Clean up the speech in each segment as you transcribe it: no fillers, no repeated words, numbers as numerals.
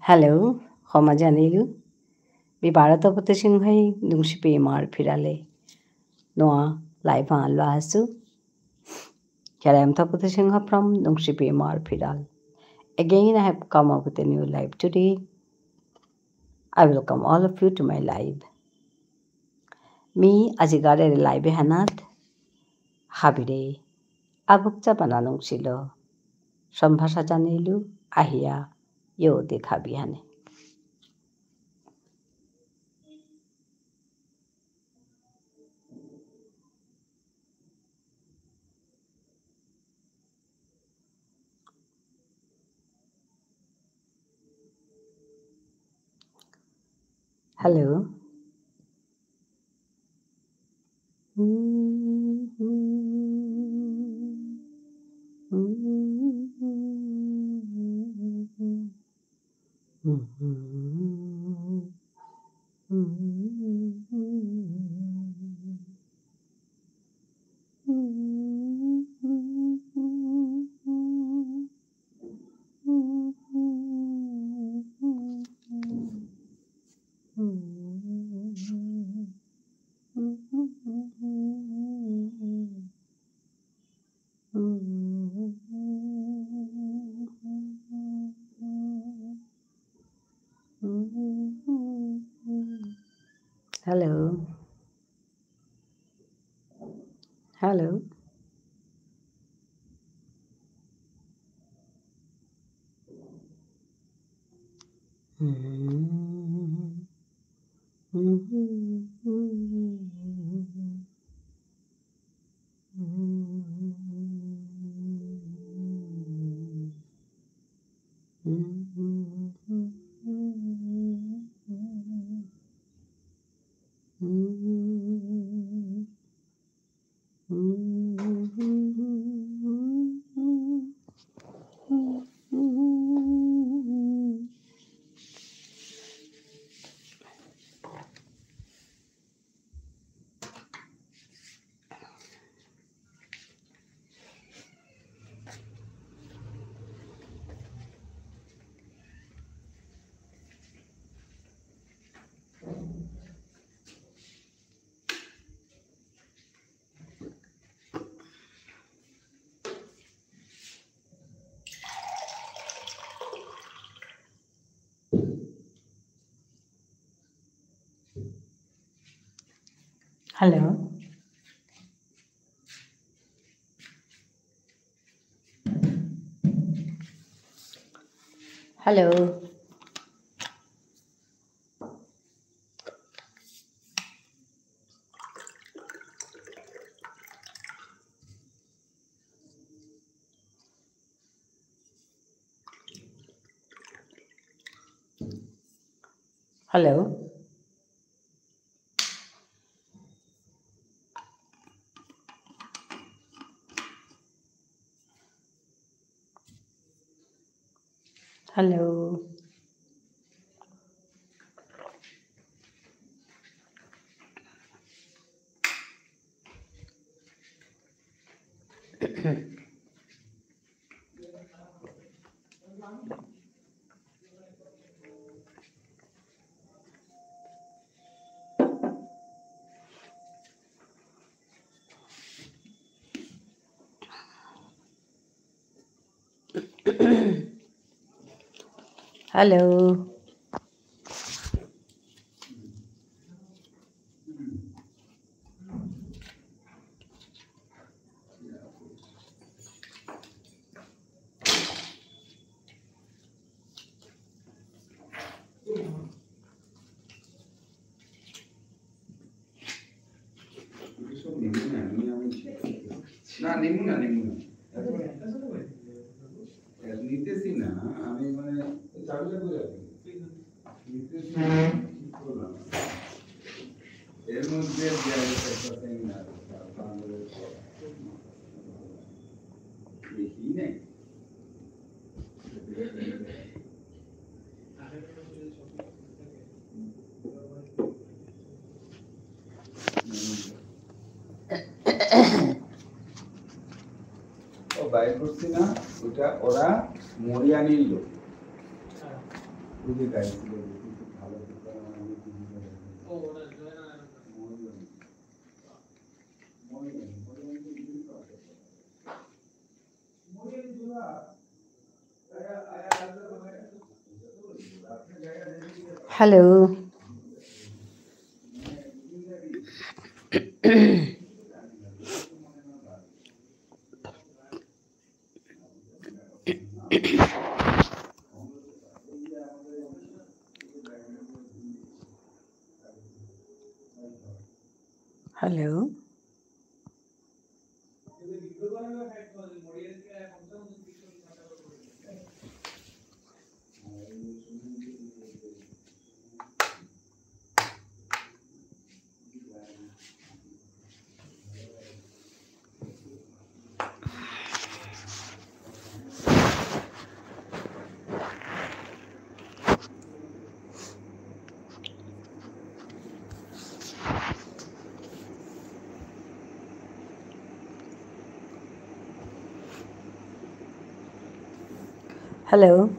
Hello Homa Janilu Bi Bharatapati Singhai Nungsipi Mar Firale Noa Laiva Lasu Here I am Tapati Singha from Nungsipi Mar Firal. Again I have come up with a new life today. I welcome all of you to my life. Me Azigare Live Hanat Habire Abukta Bananung Silo Sambhasa Janilu Ahia Yo Dekhabihane. Hello. Hello. Hello. Hello. Hello. Hello. Hello. Hello. না নিমু না নিতেছি না আমি মানে চাবিটা করে নিতেছি এর মধ্যে একটা সেমিনার দেখি নেই ও বাইর করছি না ওটা ওরা মরিয়া নিল ওই যে গাইছিল খুব ভালো দোকান আমি টিভিতে দেখি ও ওটা জয়না মহিলা মহিলা মহিলা কি করে মহিলা জুয়া Hello. Hello. Hello.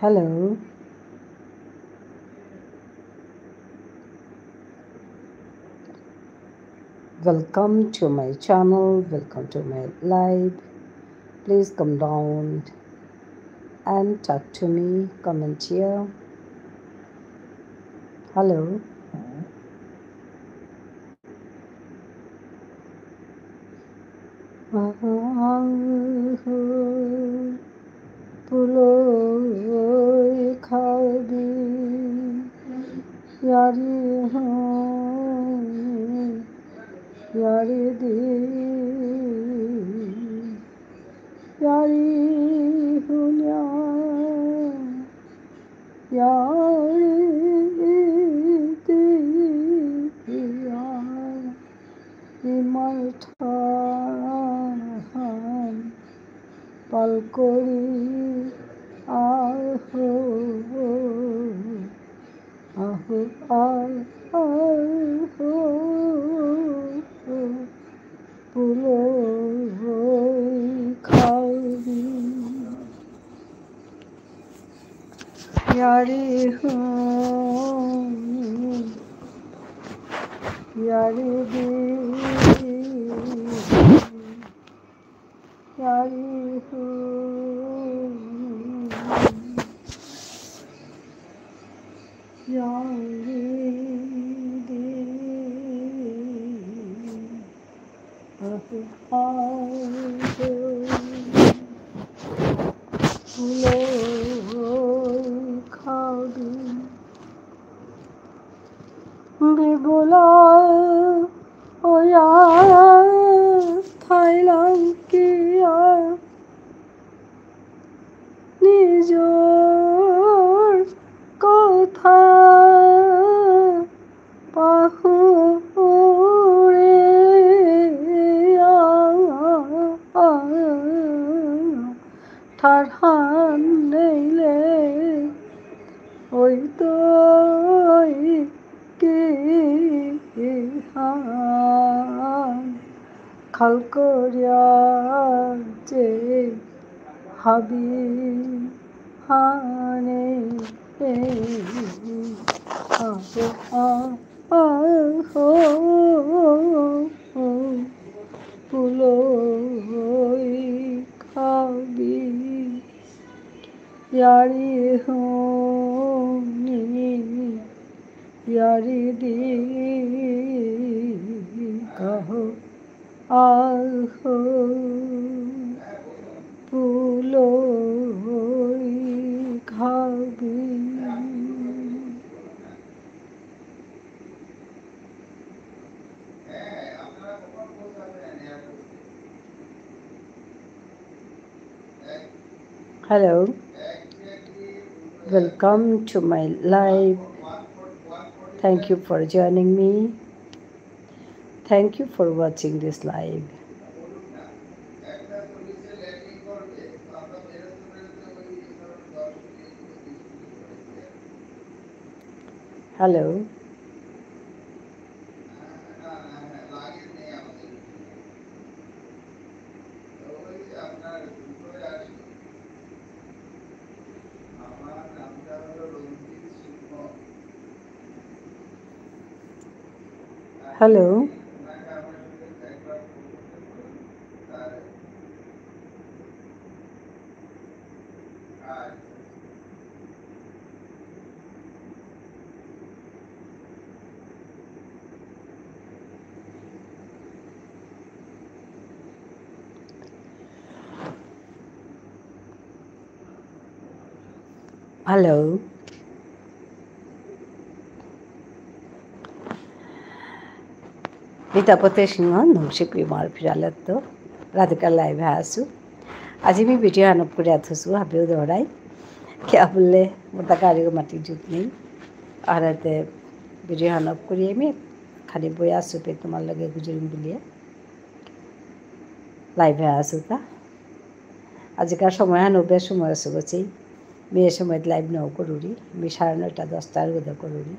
Hello. Welcome to my channel. Welcome to my live. Please come down and talk to me. Comment here. Hello. পুলই খাবি यारी यारी दी यारी हुनिया यारी दी इमल ठान पलकोरी आहो आहो आहो পুলই খাবি यारी यारी दी यारी यारी दे खाबी बिबुला ओया थाईलाम किया নিজর কথা পাহুরে ঠারহান নেইলে ওই তোই কি হান খাল করিয়া যে হাবি হানে পুলই খাবি यारी होनी यारी दी कहो आहो पुलो खाबी Hello, welcome to my live. Thank you for joining me. Thank you for watching this live. Hello. Hello. Hello. मितापते Singh नौशिक विमार फिरालत तो राधिका लाइव आसू आज मैं भिडिओ आनप कर थसू हाबिओ दोहराई क्या बोले मोटा गाड़ी को माटी जुत नहीं और भिडिओ आनप कर खाली बई आसू पे तुम्हार लगे गुजरिम बुलिए लाइव आसू ता आजकार समय नब्बे समय आसू बची मे समय लाइव नौ करूरी मैं 9:30 10টার गोदा करूरी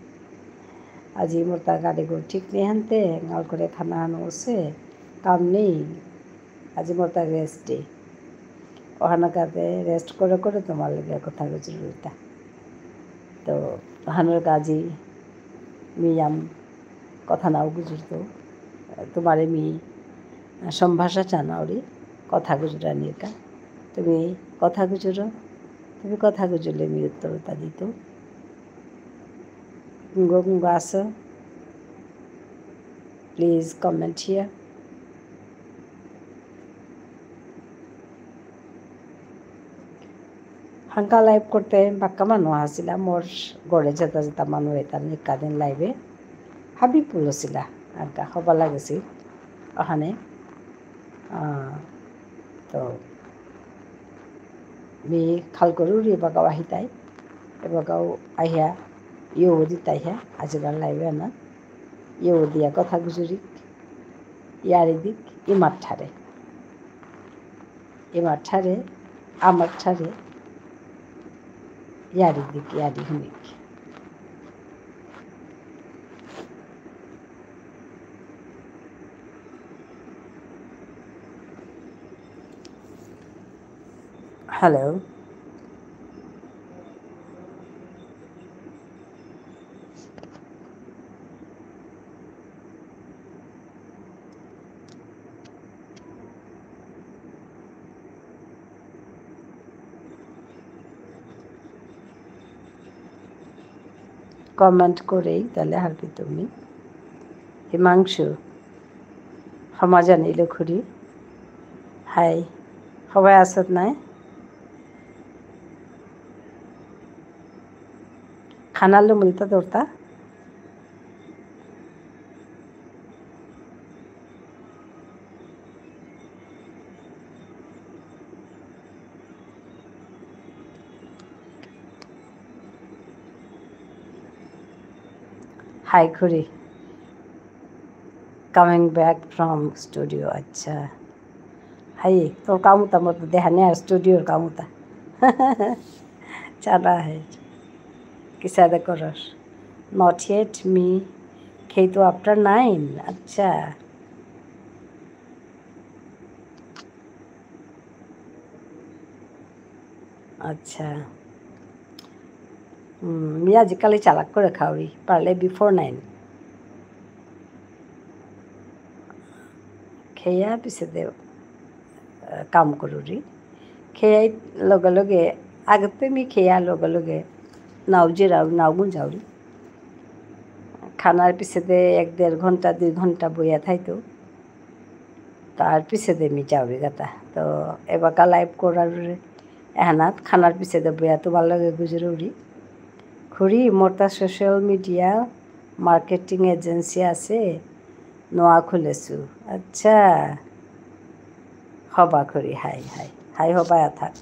आज मोटा गाड़ी को ठीक नहीं हानते गाल करे खाना हानो से काम नहीं आज मोटा रेस्ट डे ओहाना काते रेस्ट करे तुम्हार लगे कथा गुजरूता तो हानोर काजी मियाम कथा नाও गुजरतो तुम्हारे मी सम्भाषा चानाओरी कथा गुजरानी का तुम्हें कथा गुजरो तुम्हें कथा गुजरले मी उत्तरता दितो गुंगो आसो प्लीज कमेंट हियर हांका लाइव करते बाक्का मानु आसिला मोर गड़े जेता जेता मानु एतार निका दिन लाइवे हाबी पुलसिला हांका हबा लागेसी अहाने तो मी खाल करू रे बागाव आहिताय बागाव आहिया यो दिताइया आजगार लाइवे ना यो दिया कथा गुजुरी यारी दिक इमाठारे आमाठारे यारी दिक यारी हुनिक हेलो কমেন্ট করেই তাহলে হারবি তুমি হিমাংশু সমাজ আনিলে খুরি হাই সবাই আছত নাই খানালো মিলতা তোরতা হাই খুরি কামিং ব্যাক ফ্রম স্টুডিও আচ্ছা হাই তোর কামুতা মতো দেখা নেই আর স্টুডিওর কামুতা চালা है किसादा करस नॉट येट मी খেয়ে তো আফটার 9 আচ্ছা আচ্ছা মি আজকালি চালাক করে খাওয়াই পারলে বিফোর 9 খেয়া পিছে দে কাম কৰোঁ খেয়াই লগে লগে আগতে মি খেয়া লগে লগে নাও জিরাও নাও গুঞ্জাওরি খানার পিছেতে 1-1.5 ঘন্টা 2 ঘন্টা বইয়া থাইতো তার পিছেতে মি যাওরি গাতা তো এবাকা লাইভ করার এহানাত খানার পিছেতে বইয়া তোমার লগে গুজরৌরি খুরি মোরটা সোশ্যাল মিডিয়া মার্কেটিং এজেন্সি আছে নোয়া খুলেছো আচ্ছা হবা খুরি হাই হাই হাই হবায়া থাক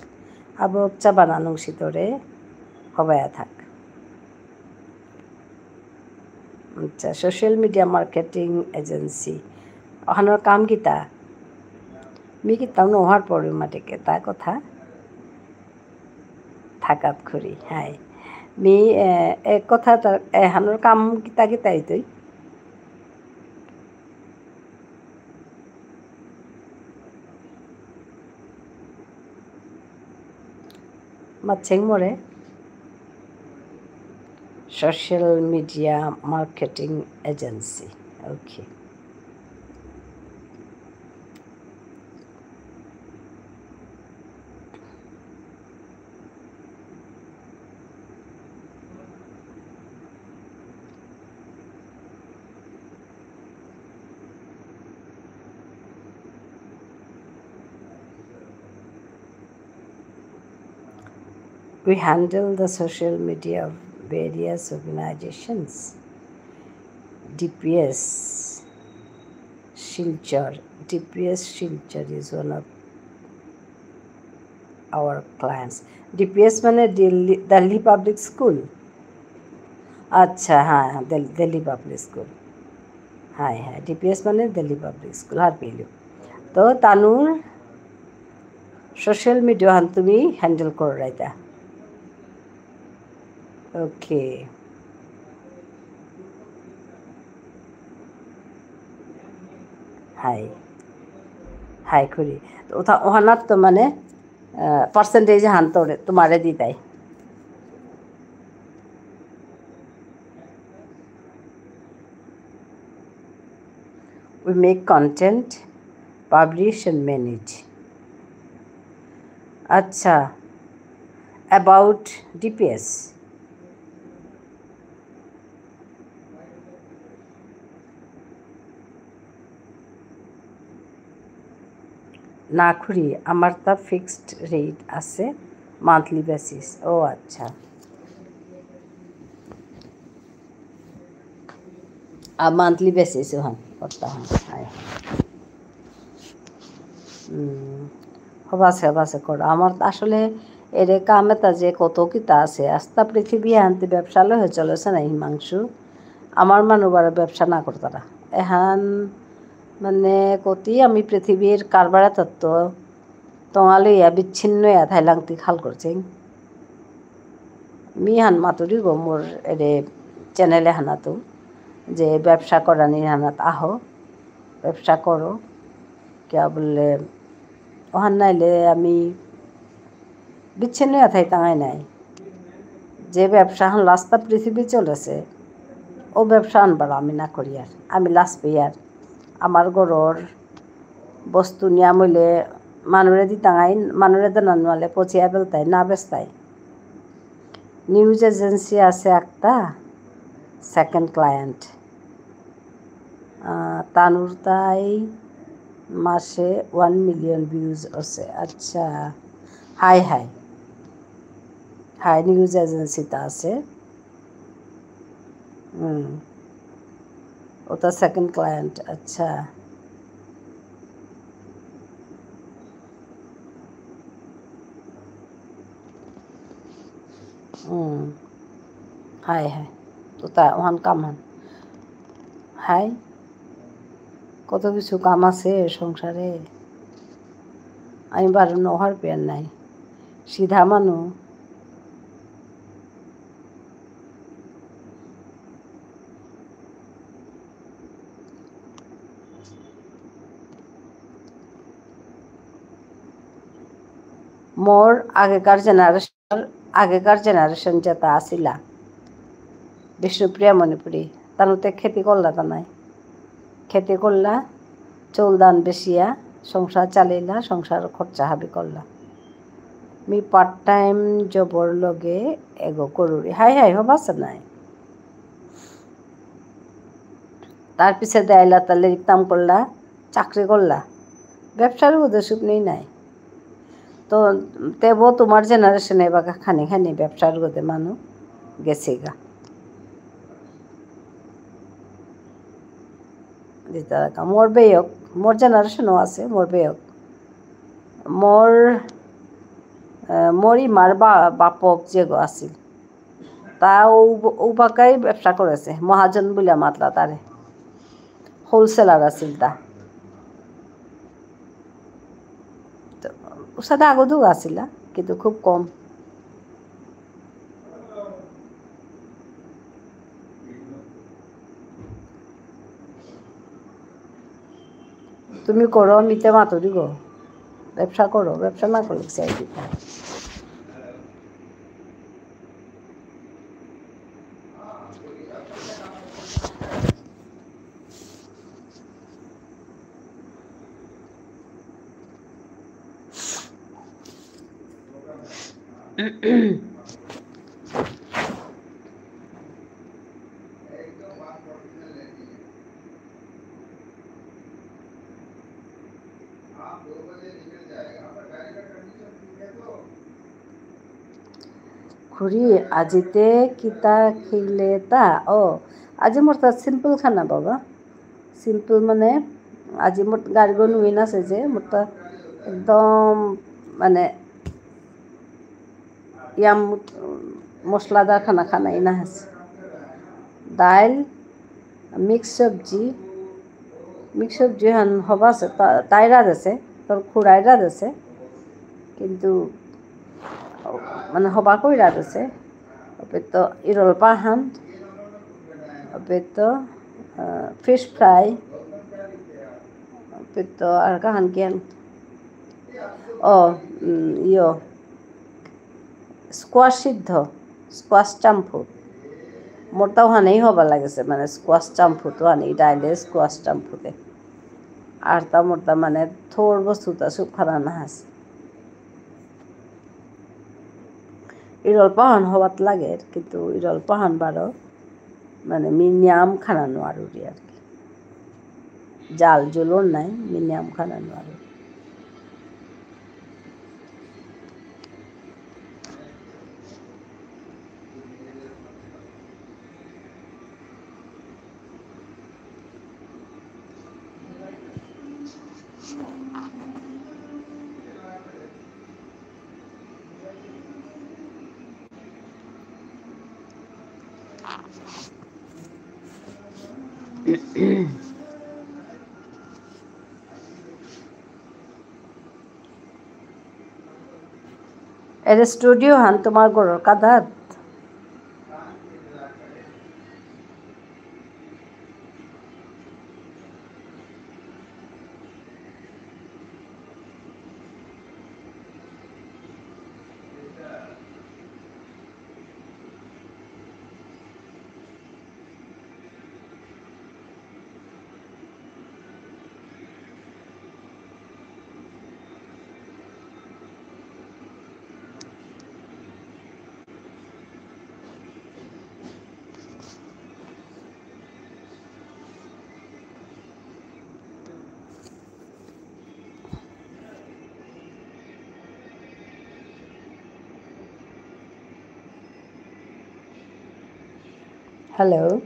আবো চা বানানো শীতরে হবায়া থাক আচ্ছা সোশ্যাল মিডিয়া মার্কেটিং এজেন্সি ওখানোর কাম কিতা মি কিতাম নোহার পরে মাটিকে তা কথা থাকাত খুরি হাই মি এক কথা এহানোর কাম কিতা কিতাই তুই মাছেং মরে social media marketing agency okay we handle the social media of various organizations. DPS Silchar is one of our clients. DPS মানে দিল্লি পাবলিক স্কুল আচ্ছা হ্যাঁ দিল্লি পাবলিক স্কুল হ্যাঁ হ্যাঁ ডিপিএস মানে দিল্লি পাবলিক স্কুল আর পেলো তো তানুর সোশ্যাল মিডিয়া হান তুমি হ্যান্ডেল করো রাইতা ওকে হাই হাই খুরি ওথা ওহানার তো মানে পার্সেন্টেজ হান তোরে তোমারে দি তাই we make content publish and manage acha about DPS না খুরি আমার তা ফিক্সড রেট আছে মান্থলি বেসিস ও আচ্ছা মান্থলি বেসিস হন করতে হন হবাসে করো আমার আসলে এর কামে তা যে কত কিতা আছে আস্তা পৃথিবী আনতে ব্যবসা লয়ে চলেছে না হিমাংশু আমার মানুবার ব্যবসা না করতারা এহান মানে কতি আমি পৃথিবীর কারবারা তত্ত্ব টঙালইয়া বিচ্ছিন্ন থাইলাংতি খাল করছেন মি হান মাতুরি গো মোর এরে চ্যানেলে হানাতো যে ব্যবসা করানির হানাত আহো ব্যবসা করো কে বললে ওহান নাইলে আমি বিচ্ছিন্ন থাই তাঙাই নাই যে ব্যবসা হান লাস্তা পৃথিবী চলেছে ও ব্যবসা আনবার আমি না করি আর আমি লাস্ট পেয়ার আমার গরর বস্তু নিয়া মইলে মানুরে দি তাঙাই মানুরে দানা নোয়ালে পচিয়া বেলতাই না বেচতাই নিউজ এজেন্সি আছে একটা সেকেন্ড ক্লায়েন্ট। তানুর তাই মাসে 1 মিলিয়ন ভিউজ আছে। আচ্ছা, হাই হাই হাই নিউজ এজেন্সিতে আছে। ওটা সেকেন্ড ক্লায়েন্ট। আচ্ছা, হাই হাই ওটা ওখান কাম হন হাই কত কিছু কাম আছে সংসারে। আমি বারো নহর পেয়ার নাই, সিধা মানুষ। মোর আগেকার জেনারেশন যেটা আসিলা বিষ্ণুপ্রিয়া মণিপুরী তানুতে খেতি করলা তা নাই, খেতি করলা চৌল দান বেশিয়া সংসার চালাইলা, সংসার খরচা হাবি করলা। মি পার্ট টাইম জবর লগে এগো করুরি হাই হাই হবাছে নাই। তার পিছে দেয়লা তাহলে ইকতাম করলা, চাকরি করলা, ব্যবসার উদ্দেশ্য নেই নাই। তো তেবো তোমার জেনারেশনে বা খানি খানি ব্যবসার গদে মানুষ গেছে গা দিতে রাখা। মোর বেয়ক মোর জেনারেশনও আছে, মোর বেয়ক মোরই মার বাপক যে গো আছিল তা ও বাকাই ব্যবসা করেছে, মহাজন বলে মাতলা তারে, হোলসেলার আছিল তা। ওর সাথে আগতেও আসিলা কিন্তু খুব কম। তুমি করো মিতে মাতুরি গো, ব্যবসা করো, ব্যবসা না করলে চাই দিতা। খুড়ি আজিতে কিতা খেলে তা আজি মোর তা সিম্পল খানা বাবা, সিম্পল মানে আজি মোর গাড়ি গো নুইন আছে যে মোর তা একদম মানে ইয়াম মশলাদার খানা খানাই না আছে। দাইল মিক্স সবজি হান হবা আছে তাইরা দেছে, তোর খুড়াইরা দেছে কিন্তু মানে হবা কইরা দেছে। তো ইরল পাহান তো ফিশ ফ্রাই তো আর কাহান কেন স্কোয়াশ সিদ্ধ, স্কোয়াশ চাম্পু মোর তাও হানেই হবার লাগেছে, মানে স্কোয়াশ চাম্পু তো হানি ডাইলে স্কোয়াশ চাম্পুতে আর তা মোর তা মানে থোর বস্তুটা সুপ খানা আছে। ইরল পাহান হবাত লাগে কিন্তু ইরল পাহান বারো মানে মিনিয়াম খানানো আর কি, জাল জুলন নাই, মিনিয়াম খানানো আর। এটা স্টুডিও হান তোমার ঘরের কাঁধাত। Hello.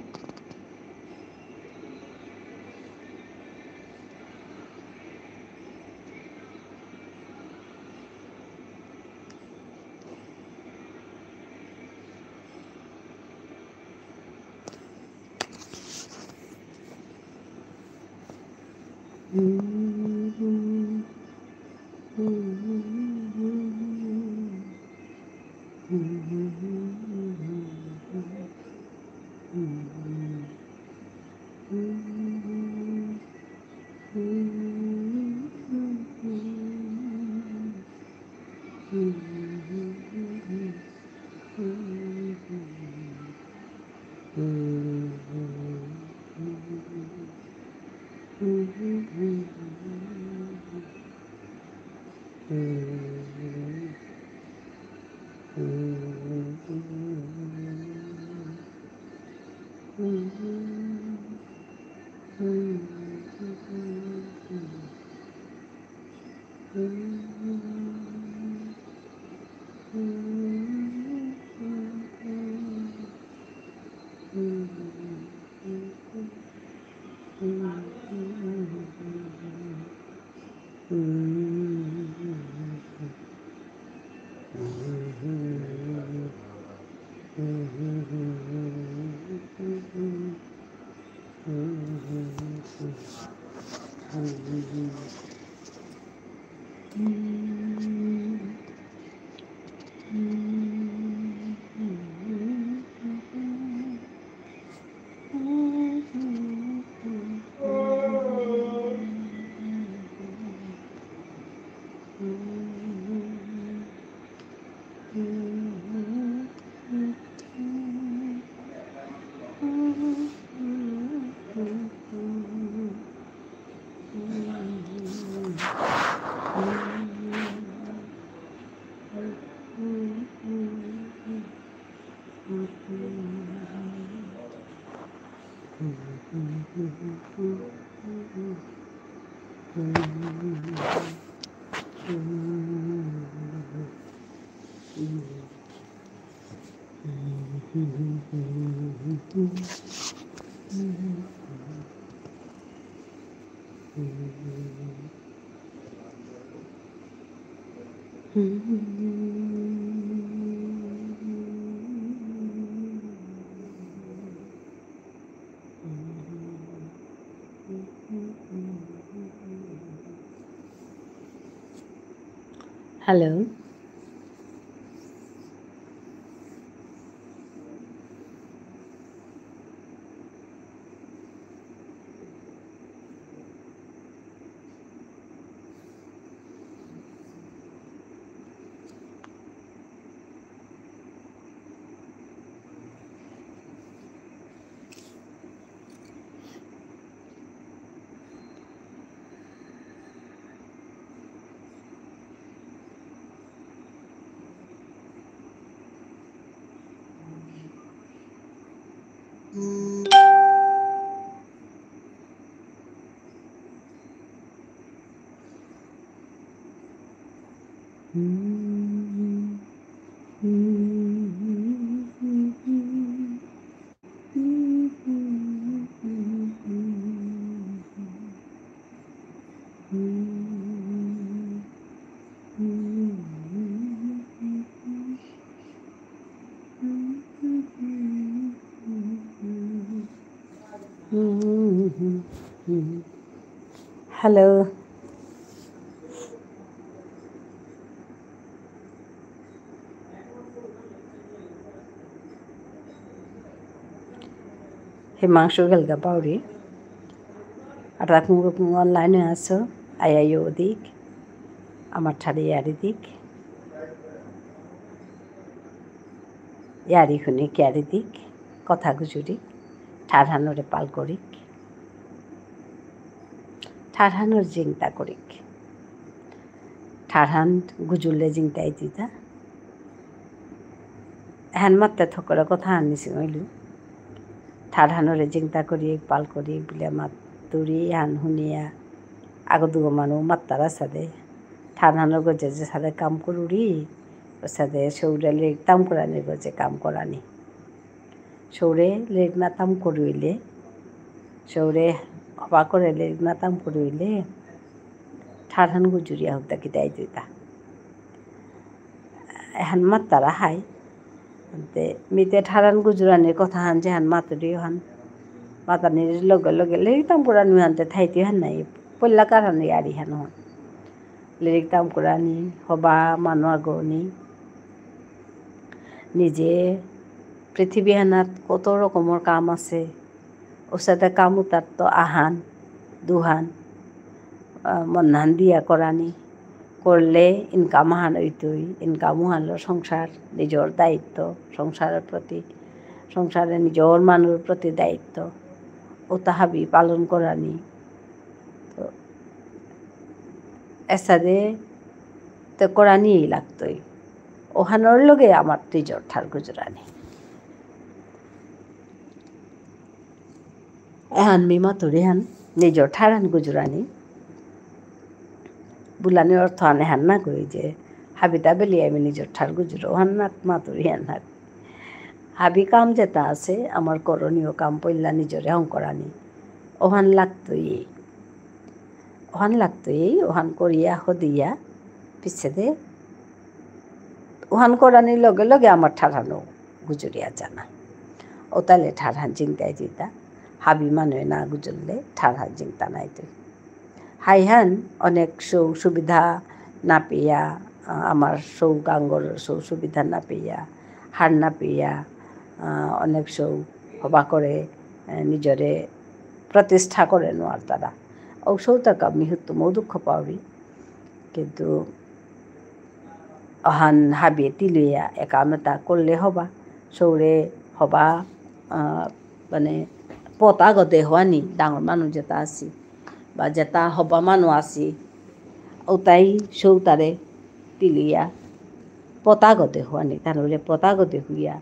Hello. Hello. হিমাংশু গেলগাপাউরি আটাকুং অনলাইনে আছো আইআইও দিক আমার ঠারে ইয়ারি দিক ইয়ারি খুনি ক্যারি দিক কথা গুজুরি ঠারহানোরে পাল করিক ঠারহানোর জিংতা করিক ঠারহান গুজুলে জিংতাই দিতা হ্যান মাত্তে থকরা কথা আনিছি হইলু ঠারহানোরে জিংতা করি পাল করি বিলে মাতুরি হান শুনিয়া আগত মানুহ মাত্তারা সাদে ঠারহানোর গজে যে সাদে কাম করুরি ও সাদে সৌরালে তাম করানি গজে কাম করানি সৌরে লেগনাতাম করইলে সৌরে হবা করে লেগনাতাম করইলে ঠারহান গুজুরিয়া হত্যা কি দায় দিতা এখন মাত্তারা হাই মিতে ঠারান গুজরানির কথা হান যে হান মাতুরি হান মাতানির লগে লগে লেগতাম কোরআনি হানতে থাইতে হান নাই পল্লা কারণে আরি হান হন লেগতাম কোরআনি হবা মানু আগনি নিজে পৃথিবী হানাত কত রকমের কাম আছে ওর সাথে কাম উতার তো আহান দুহান মন্নান দিয়া করানি করলে ইনকাম হান হইতই ইনকাম হানলো সংসার নিজের দায়িত্ব সংসারের প্রতি সংসারে নিজের মানুষের প্রতি দায়িত্ব ও তাহাবি পালন করানি তো এসাদে তো করানিই লাগতই ওহানোর লগে আমার নিজের ঠার গুজরানি এহান মিমা তোরে হান নিজের ঠারান গুজরানি বুলানির অর্থ আনে হান না কই যে হাবিতা বেলি আমি নিজের ঠার গুজরো হান নাক মাতুরি হান হাক হাবি কাম যেটা আছে আমার করণীয় কাম পইলা নিজরে করানি ওহান লাগতই ওহান করিয়া হদিয়া পিছে দে ওহান করানির লগে লগে আমার ঠারানো গুজরিয়া জানা ও তাহলে ঠারহান চিন্তায় জিতা হাবি মানুষ না গুজরলে ঠারহান চিন্তা নাই তুই হাইহান অনেক সুবিধা না পেয়া আমার গাঙ্গর সুবিধা না পেয়া হার না পেয়া অনেক হবা করে নিজরে প্রতিষ্ঠা করে নোয়ার তারা ঔষধটাকে আমি হতো মৌ দুঃখ পাওয়ারি কিন্তু অহান হাবিয়ে তিলিয়া একামতা করলে হবা সৌরে হবা মানে পথ আগতে হওয়ানি ডাঙর মানুষ যেটা আছি বা যেটা হবা মানুষ আছি ওটাই সৌতারে তিলিয়া পতাগতে হওয়ানি তাহলে পতাগতে হইয়া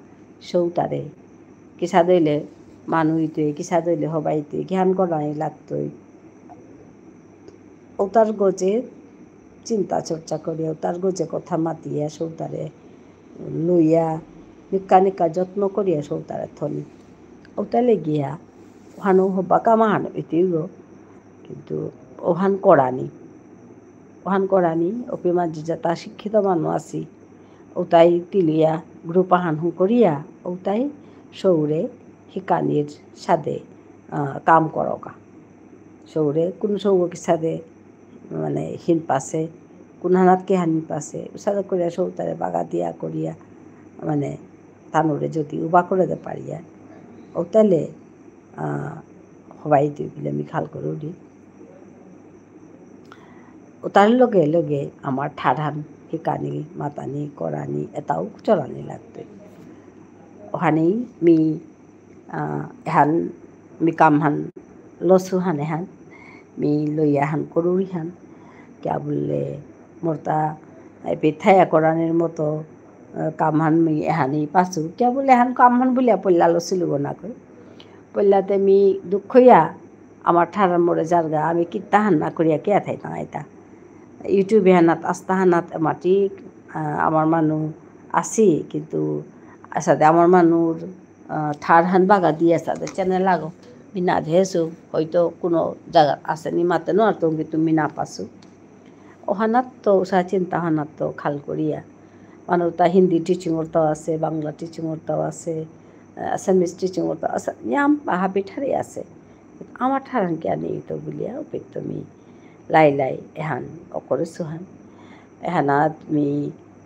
সৌতারে কিসা দইলে মানুষই কিসা দইলে হবাইতে জ্ঞান করাই লাগতই ওটার গজে চিন্তা চর্চা করিয়া ওটার গজে কথা মাতিয়া সৌতারে লইয়া নিকা যত্ন করিয়া সৌতারে থনি ওটালে গিয়া ওহানো হবা কামাহান এটিও কিন্তু ওহান করানি অপিমা যেটা শিক্ষিত মানুষ আছি ওটাই তিলিয়া গ্রুপ আহান করিয়া ওটাই সৌরে শিকানির সাদে কাম করকা সৌরে কোন সৌকে সাদে মানে হিন পাশে কোন হানাতকে হানি পাশে সাদে করিয়া সৌতারে বাগা দিয়া করিয়া মানে তানুরে যদি উবা করে দে পারিয়া ওটালে হবাই দিই বলে আমি খাল করে উঠি ও তার লগে লগে আমার ঠাড়ান শিকানি মাতানি করানি এটাও চলানি লাগতো ওখানেই মি এহান মি কাম হান লসু হান এহান মি লইয়া হান করুরি হান কিয়া বললে মোরতা পেথায়া করানির মতো কাম হান মি এহানি পাছু কিয়া বলে এহান কাম হান বলিয়া পল্লা লসিলুব না কই পল্লাতে মি দুঃখইয়া আমার ঠাড়ার মোড়ে জারগা আমি কিত্তা হান না করিয়া কে থাইতাম আইতা ইউটিউবে হানাত আস্তা হানাত মাটি আমার মানুষ আছি কিন্তু সাথে আমার মানুষ ঠার হান বাগা দিয়ে সাথে চ্যানেল লাগো মিনা ধেসু হয়তো কোনো জায়গা আছে নি মাতে নয় তো কিন্তু মিনা পাসু ও হানাত তো সা চিন্তা হানাত তো খাল করিয়া মানুষ তা হিন্দি টিচিংর তো আছে বাংলা টিচিংর তো আছে আসামিজ টিচিংর তো আছে ইয়াম হাবি ঠারে আছে আমার ঠারান কে আনি তো বলিয়া উপেক তুমি লাই এহান অকরে সুহান এহানাত মি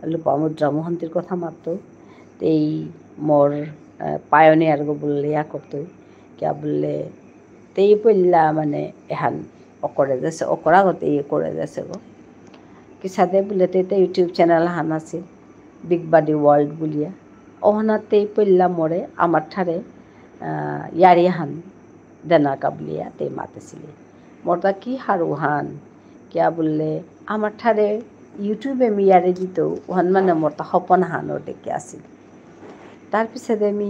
লোপামুদ্রা মহন্তির কথা মারতো এই মোর পায়নিয়ার গো বললে ইয়া করতো কিয়া বললে তেই পল্লা মানে এহান অকরে যাচ্ছে অকরাগতে ইয়ে করে যাচ্ছে গো কিসাদে বলে তেতে ইউটিউব চ্যানেল হান আছে বিগ বাডি ওয়ার্ল্ড বলিয়া ওহনাতেই পল্লা মরে আমার ঠারে ইয়ারি হান দেনা কাবলিয়া তে মাতেছিলে মোরটা কি হারু হান কিয়া বললে আমার ঠারে ইউটিউবে মি ইয়ারে দিত ওহান মানে মোরটা সপন হানও ডেকে আছিল তার পিছতে আমি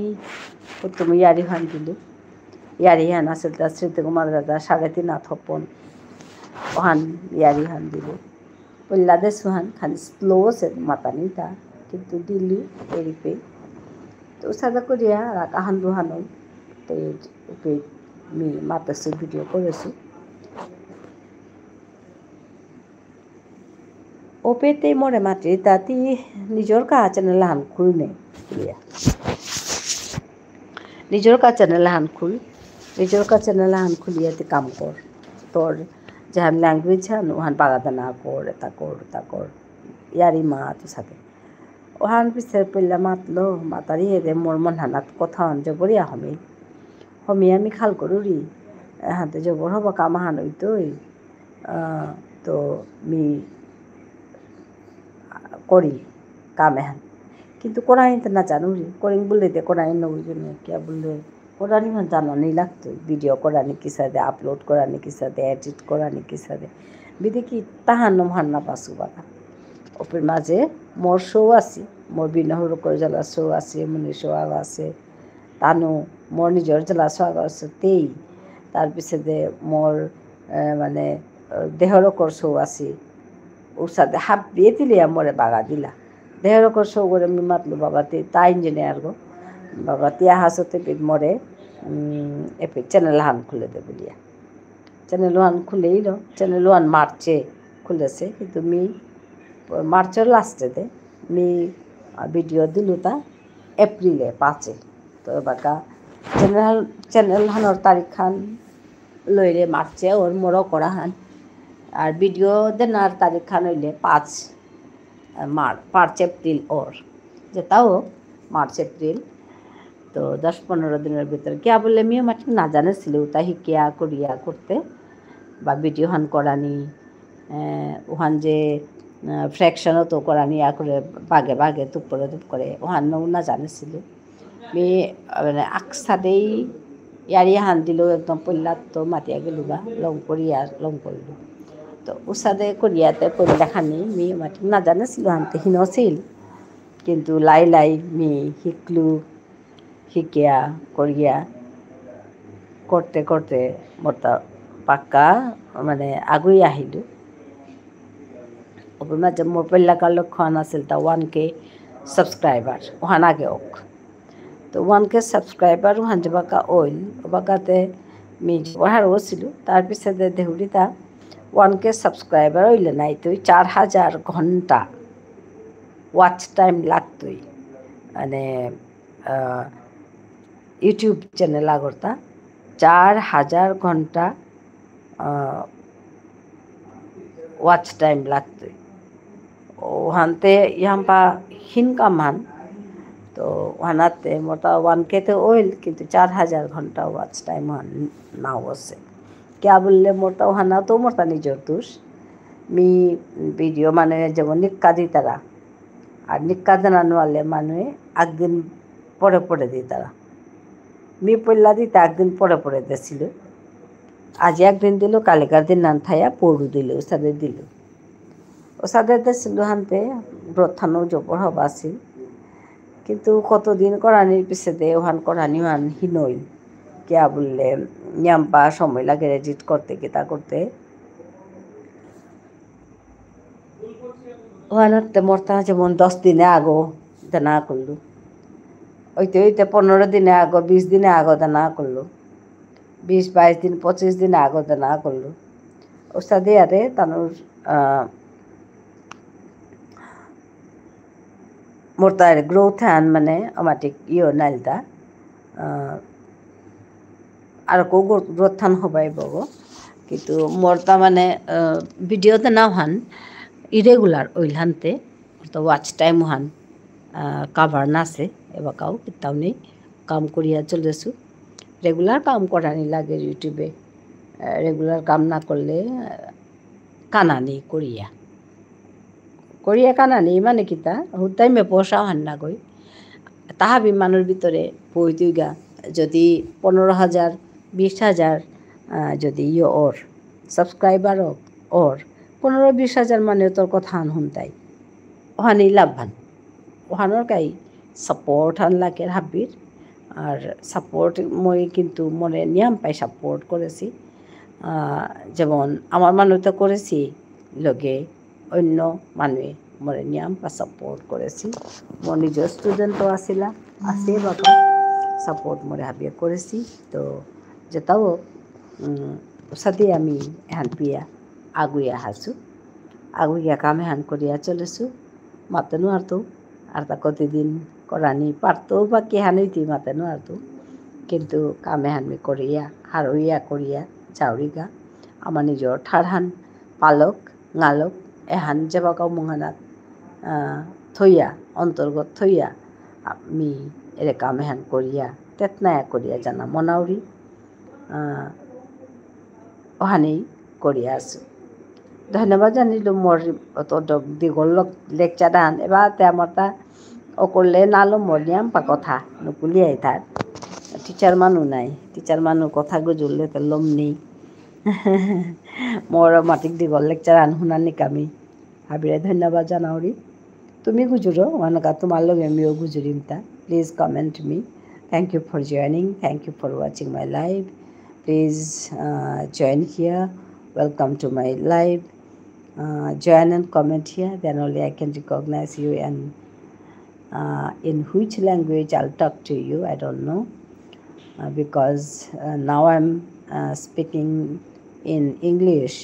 তুমি ইয়ারি হান দিলো ইয়ারি হান আছিল তার স্মৃতি কুমার দাদা 3.5 হাত সপন ওহান ইয়ারি হান দিল পল্লাদে সুহান খালি স্লো আছে মাতানি তা কিন্তু দিল্লি এরিপে তো usaha koriya rakahan duhanon te upe mi matasu video koresu opete more matre tati nijor ka channel han khulne নিজর কা চ্যানেল হান খুল নিজর কা চ্যানেল হান খুলিয়াতে কাম কর তোর যাহান ল্যাঙ্গুয়েজ হান ওহান বাগাদা না কর তা কর ইয়ারি মা তো সাথে ওহান পিছে পইলা মাতলো মাতারি এদে মোর মন হানাত কথা হন জবরিয়া হমি আমি খাল করুরি হাতে জবর হবা কামা হান ওইতই তো মি করি কামে হান কিন্তু কোরআন তো না জানুরি কোরিং বললে দে কোরআন নবুজনে কে বললে কোরআন মান জানা নেই লাগতো ভিডিও কোরআন কি সাথে আপলোড কোরআন কি সাথে এডিট কোরআন কি সাথে বিধি কি তাহান হান্না পাসু বাবা ওপর মাঝে মোর শো আছে মোর বিনহর করে জ্বালা শো আছে মনি শো আছে তানু মোর নিজর জ্বালা শো আছে তেই তার পিছতে মোর মানে দেহরকর শো আছে ওর সাথে হাত দিয়ে দিলে মোরে বাগা দিলা দেহরকর শো করে আমি মাতলো বাবা তা ইঞ্জিনিয়ার গো বাবা তিয়া হাসতে মরে এপে চ্যানেল হান খুলে দে বলিয়া চ্যানেল ওয়ান খুলেই চ্যানেল ওয়ান মার্চে খুলেছে কিন্তু মি মার্চের লাস্টেতে মি ভিডিও দিল তা এপ্রিলে 5 তো বাকা চ্যানেল হানোর তারিখ খান লইলে মার্চে ওর মোরও করা হান আর ভিডিও দেনার তারিখ খান হইলে 5 এপ্রিল ওর যেটাও মার্চ এপ্রিল তো 10-15 দিনের ভিতরে কে বললে মিও মাটি না জানেছিল তা হিকিয়া করিয়া করতে বা ভিডিও হান করানি ওহান যে ফ্র্যাকশনও তো করানি ইয়া করে বাগে তুপ করে ওহান না জানেছিল মেয়ে মানে আকসাদেই ইয়ারি হান দিল একদম পল্লাত তো মাতিয়া গেল গা লং করিল তো উসাদে করিয়াতে পল্লা খানি মেয়ে মাটি না জানেছিল হানতে হিনছিল কিন্তু লাই মেয়ে শিকলু শিকিয়া করিয়া করতে মোটা পাক্কা মানে আগুই আহিলো ওপর মাঝে মোর পল্লাকার লক্ষ্য আছিল তা 1K সাবস্ক্রাইবার ওহান আগে হোক তো 1K সাবস্ক্রাইবার ওহান যে বাকা ওইল বাকাতে মিজ ওহার ছিল তার পিছনে দেহুরি তা 1K সাবস্ক্রাইবার হইলে নাই তুই 4000 ঘন্টা ওয়াচ টাইম লাগতোই মানে ইউটিউব চ্যানেল আগরতা 4000 ঘন্টা ওয়াচ টাইম লাগতোই ওহানতে ইহাম্পা হিনকা মান তো ওহানাতে মোটা 1K তে ওইল কিন্তু 4000 ঘন্টা ওয়াচ টাইম না হচ্ছে কে বললে মোটা ওহানা তো মোটা নিজের দোষ মি ভিডিও মানে যেমন নিক্কা দি তারা আর নিক্কা জানানো আলে মানে একদিন পরে দিই তারা মি পল্লা দিতে একদিন পরে দিয়েছিল আজ একদিন দিল কালিকার দিন নান থাইয়া পড়ু দিল ওসাদের দিল ওসাদের দিয়েছিল হানতে ব্রথানো জবর হবা আছিল কিন্তু কতদিন করানির পিছে দে ওহান করানি ওহান হিনইল কেয়া বললে নিয়াম্পা সময় লাগে এডিট করতে গীতা করতে ওহানতে মরতা যেমন 10 দিনে আগো না করলো ওইতে 15 দিনে আগো 20 দিনে আগো না করলো 20-22 দিন 25 দিনে আগো না করলো ওসাদে আরে তানোর মোরতার গ্রোথ হ্যান মানে আমাটিক নাইলতা আর কো গ্রোথ হান হবাই বগো কিন্তু মোরতা মানে ভিডিওতে না হান ইরেগুলার ওইলহানতে তো ওয়াচ টাইম হান কাভার নাছে এবাকাও কিতাও নেই কাম করিয়া চলেছু রেগুলার কাম করানি লাগে ইউটিউবে রেগুলার কাম না করলে কানানি করিয়া কানানি মানে কিতা হুতাইমে পোষা হান না গই তাহা বিমানের ভিতরে পই তুইগা যদি 15,000 20,000 যদি ওর সাবস্ক্রাইবার ওর 15-20,000 মানে তোর কথা হান হুনতাই ওহানি লাভবান ওহানোর গাই সাপোর্ট হান লাগে হাবির আর সাপোর্ট মই কিন্তু মনে নিয়ম পাই সাপোর্ট করেছি যেমন আমার মানুষ তো করেছি লগে অন্য মানুষ মরে নিয়ম বা সাপোর্ট করেছি মোর নিজের স্টুডেন্টও আসিলা আছে বাবা সাপোর্ট মোরে হাবিয়া করেছি তো যেতাও সাথে আমি এহান পিয়া আগুয়া হাসু আগুয়া কাম এহান করিয়া চলেছু মাতেনো আর তা কতদিন করানি পারতো বা কেহানইতি মাতেনো কিন্তু কাম এহানমি করিয়া হারইয়া করিয়া চাউরিগা আমার নিজর ঠারহান পালকঙালক এহান যেবাগাও মহানাত থইয়া অন্তর্গত থইয়া আমি এরে কাম এহান করিয়া তেতনায়া করিয়া জানা মনাউরি অহানেই করিয়া আছো ধন্যবাদ জানিলো মোর অত দীঘল লেকচারান এবার আমার তা অকরলে নালো মরিয়াম পা কথা নুকুলিয়াই থার টিচার মানু নাই টিচার মানু কথা গুজুরলে তো লম নেই মোর মাটিক দীঘল লেকচারান শুনানি কামি হাবিরে ধন্যবাদ জানাওরি তুমি গুজুরো ওয়ানকা তোমার লগে আমিও গুজুরিম তা please comment me thank you for joining thank you for watching my live please join here welcome to my live join and comment here then only I can recognize you and in which language I'll talk to you I don't know because now I'm speaking in English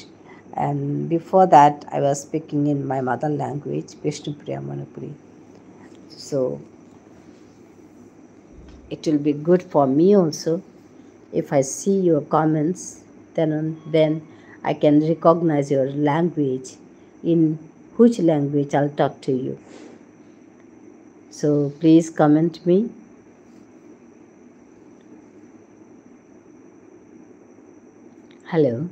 and before that I was speaking in my mother language Vishnupriya Manipuri so it will be good for me also if I see your comments then I can recognize your language in which language I'll talk to you so please comment me hello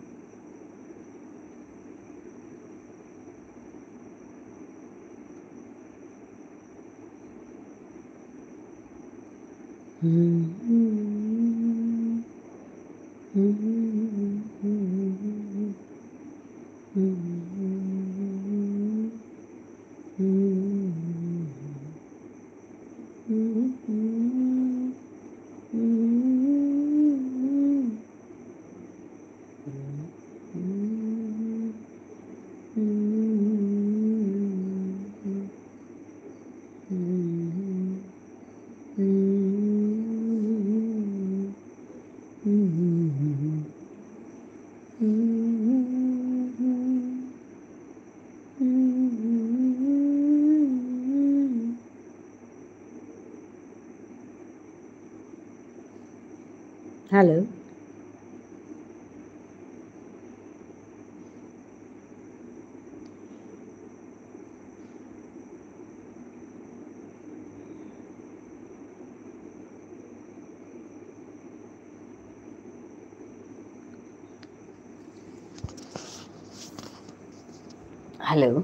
hello hello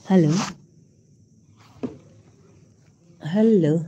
Hello. Hello.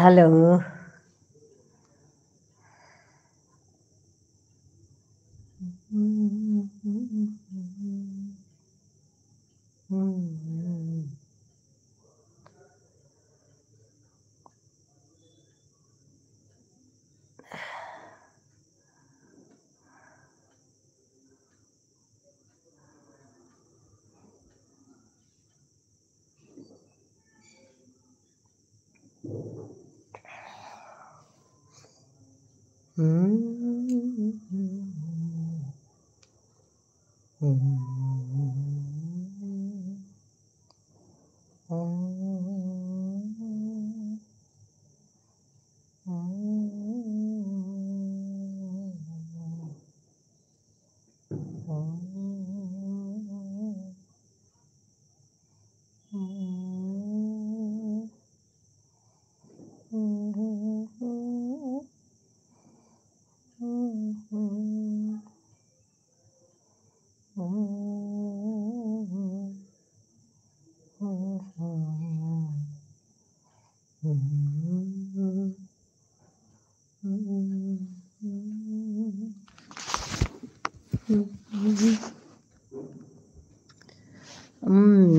Hello.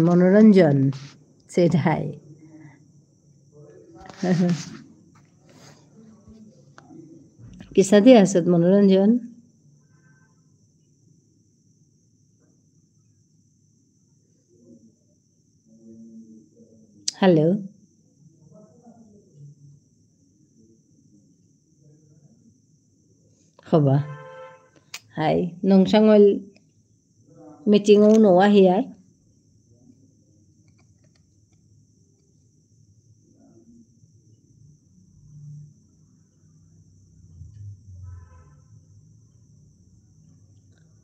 Manoranjan said hi. কিসাদি আছত Manoranjan? Hello. Khoba. Hi. Nong sangol meeting o no ahiyar.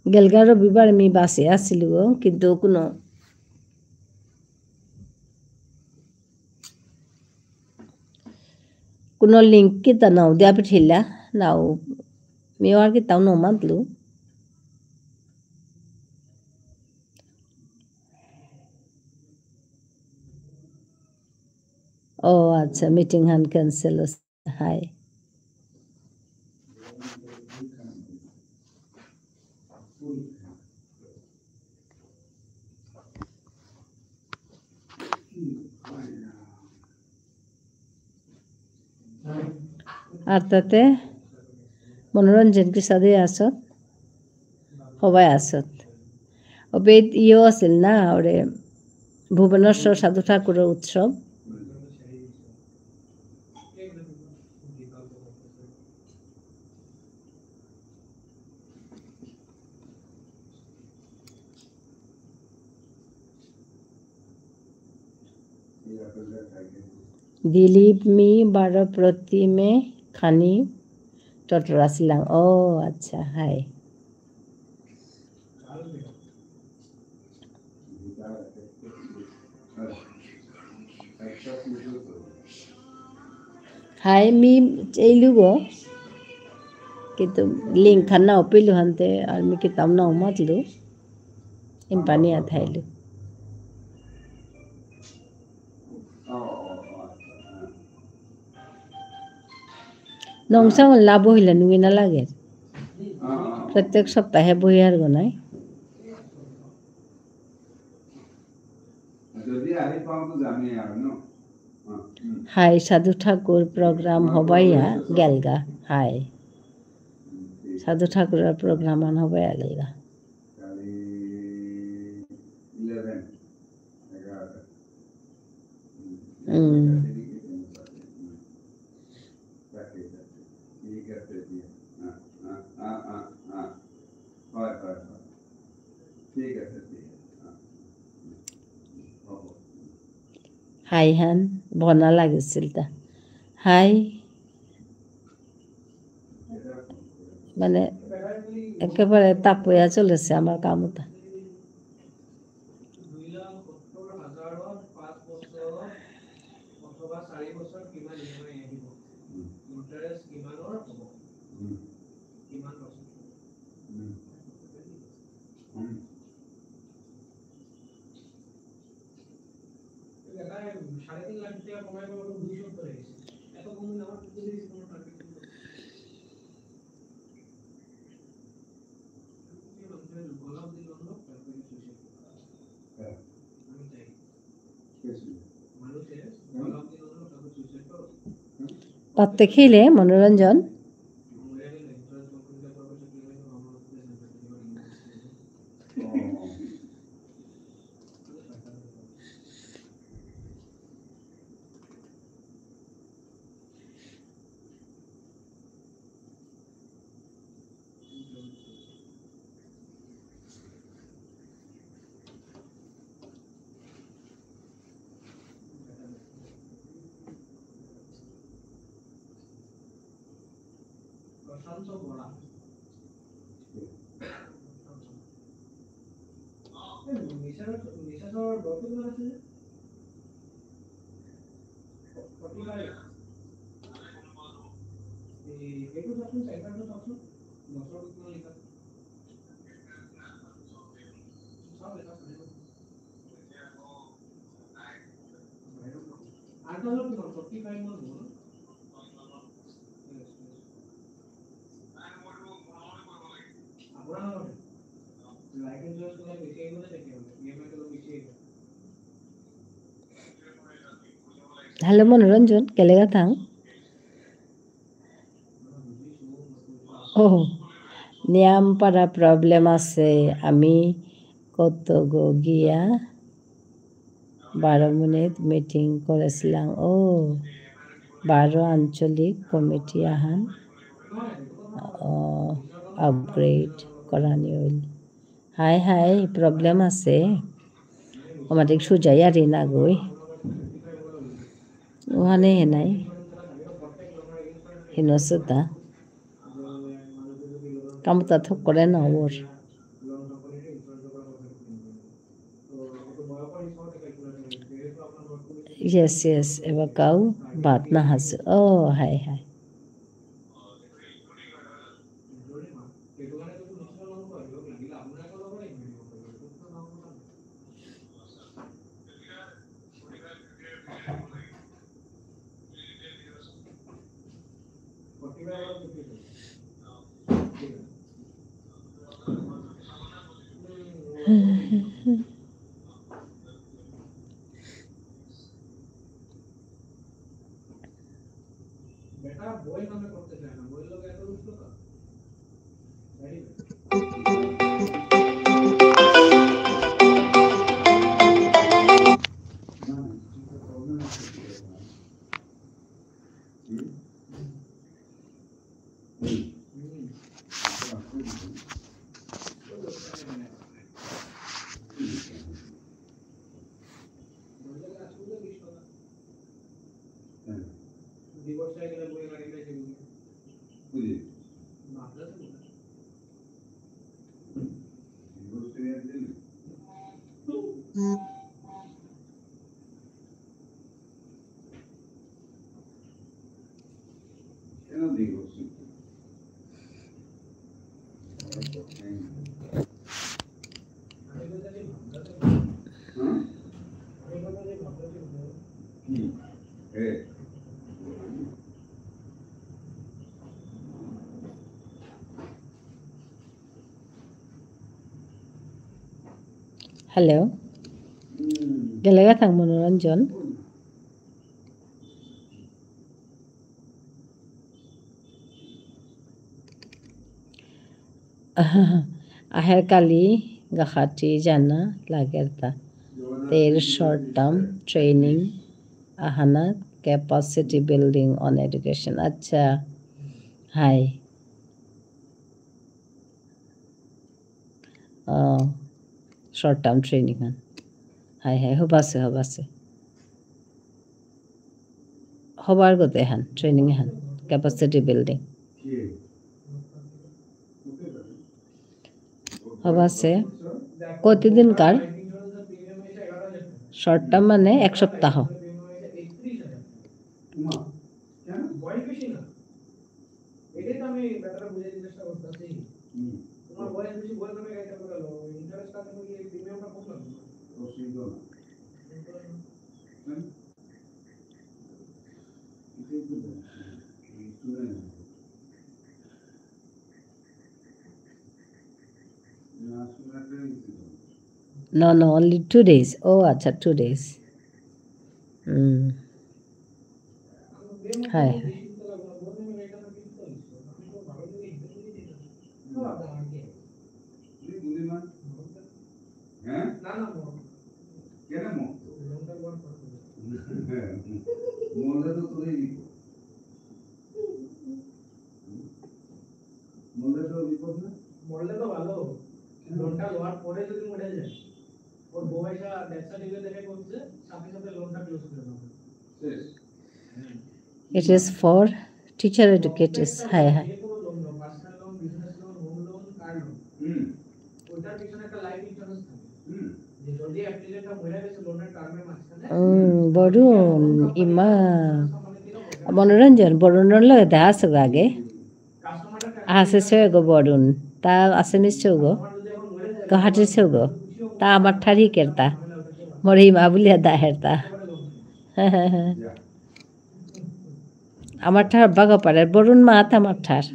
গেলগা রবিবার আমি বাসে আসছিল কিন্তু কোনো link কিতা নাও দিয়া পিঠিলা নাও মেওয়ার কিতাও নো মাতলু ও আচ্ছা মিটিং হান ক্যান্সেল হাই আর তাতে মনোরঞ্জন কি সাদে আসত সবাই আসত ওবে ইয়ে আছিল না ওরে ভুবনেশ্বর সাধু ঠাকুরের উৎসব দিলীপ মি বারো প্রতিমে খানি টটরা ছিলাম ও আচ্ছা হাই হাই মি এইলুগো কিন্তু লিঙ্ক খান না পেলু হানতে আর মি কিতাম না মাতলু ইম্পানি আথাইলু নংসাং লাভ হইলা নুই না লাগে প্রত্যেক সপ্তাহে বই আর গোনাই যদি আহি পাওঁ তো যামেই আৰু ন হাই সাধু ঠাকুর প্রোগ্রাম হবাইয়া গেলগা হাই সাধু ঠাকুরের প্রোগ্রাম আন হবাইয়া গেলগা কালি 11 11 ঠিক আছে দিয়া হয় হয় হয় ঠিক আছে ঠিক হ'ব হাই হান বনা লাগিছিল তা হাই মানে একেবারে তাপয়া চলেছে আমার কামতা পাত্তে খেলে মনোরঞ্জন হ্যালো মনোরঞ্জন কেলেগা থাং ও নিয়ামপাড়া প্রবলেম আছে আমি কত গো গিয়া 12 মিনিট মিটিং করেছিলাম ও 12 আঞ্চলিক কমিটি আহান আপগ্রেড করানি হইল হাই হাই প্রবলেম আছে আমাদের সুজাই আর না গই ওখানে হেনাই হিনসতা কামতা থক করে না ওর यस यस एवं काउ बात ना हंस ओ हाय हाय Hello. Galaga thang Manoranjan. Aher kali gakhati jana lagerta. Their short-term training ahana capacity building on education. Acha. Hi. Short-term training. Hi. Hobase. Hobar gote han training han capacity building. হবাছে কতদিন কার short term মানে এক সপ্তাহ No, only 2 days. Oh, acha, 2 days. Hi. It is for teacher educators. Hi. Varun ইমা মনোরঞ্জন বরুণর লগে দেখা আছে গো আগে আছে সে গো বরুণ তা আছে নিশ্চয় গো হাঁটিছে গো তা আমার ঠারি কেরতা মোর ইমা বলিয়া দা হেরতা আমার ঠার বাগাপাড়ার বরুণ মাত আমার ঠার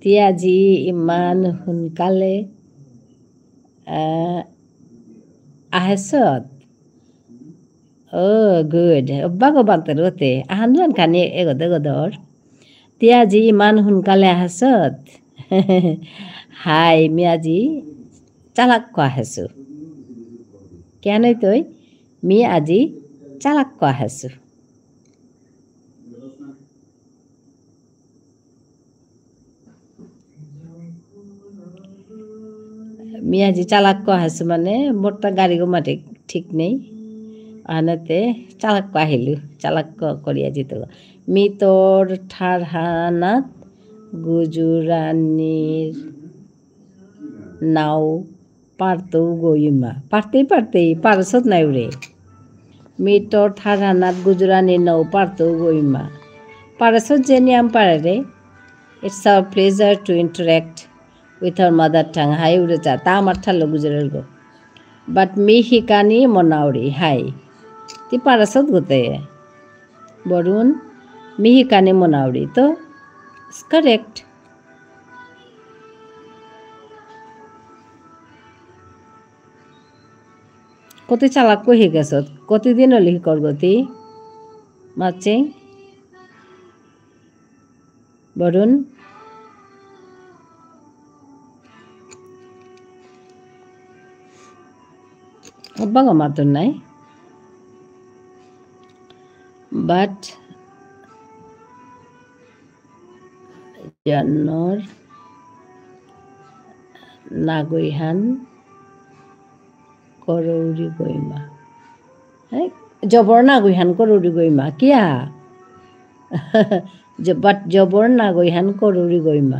তিয়াজি ইমান সোনকালে আহেছত গুড বাগবান্তের ওতে আহান খানি এগদর তিয়াজি ইমান সোনকালে আহেছত হাই মিয়াজি চালাক আহেছো কেন তই মি আজি চালাক আহেছো মিয়াজি চালাক আহেছো মানে মোরটা গাড়ি গোমাটি ঠিক নেই আনাতে চালাক আহিলু চালাক করিয়া যেত মি তোর ঠার হানাত গুজরানির নাও পারতেও গইমা পারতেই পারছত নাই রে মি তোর ঠার হানাত গুজরানির নাও পারতেও গইমা পারছত যে নিয়ম পারে রে it's our pleasure to interact with our mother tongue. Hi, Urecha. Ta amar thalo gujaral go. But me hikani monauri. Hi. Ti parasot gote. Borun me hikani monauri. To it's correct. কত চালাক কই গেছত কতদিন হলি করগতি মাছে বরুণ অব্বাঙ্গ মাতন নাই but জান্নর নাগৈহান করৌরি গইমা জবর নাগৈহান করৌরি গইমা কিয়া but জবর নাগৈহান করৌরি গইমা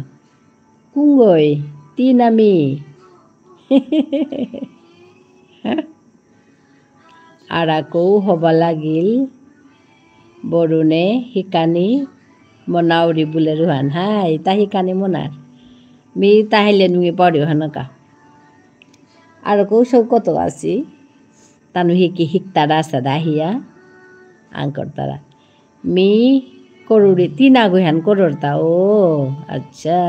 কুঙ্গই তি নামি আরাকৌ হবা লাগিল বরুণে হিকানি মনাউরি বুলে রুহান হাই তা হিকানি মনার মি তাহিলে নুয়ে পড়িও হানকা আর কৌ সব কত আছি তানু হিকি হিকতারা আছে দাহিয়া আঙ্কর তারা मी करोडी ती नागोह्यान करोडता ओ अच्छा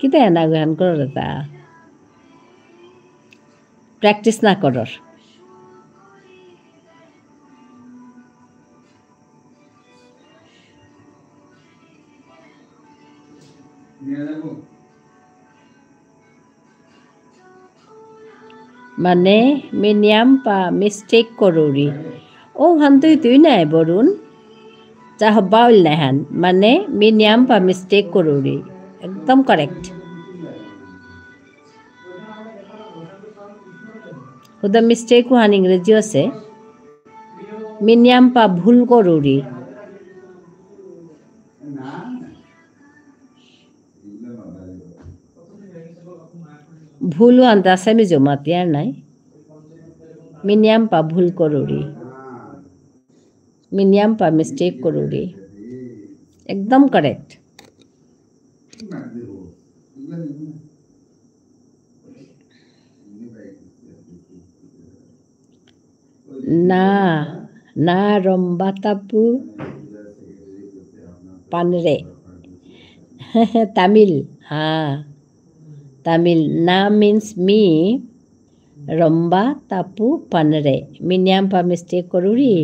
किती नागोह्यान करोडता प्रॅक्टिस ना करर মানে মিনিয়াম পা মিস্টেক করি ও হান তুই নাই বরুণ যা হবাউল নাই হান মানে মিনিয়াম পা মিস্টেক করি একদম কারেক্ট হুদা মিস্টেক হান ইংরেজি আছে মিনিয়াম পা ভুল করি ভুল আনতে আসামি জমাতি আর নাই মিনিয়াম পা ভুল করি মিনিয়াম পা মিস্টেক করি একদম কারেক্ট না না রম্বাতাপু পানরে তামিল হ্যাঁ তামিল না means me রম্বা তাপু পানরে মিনিয়াম পা মিস্টেক করুরি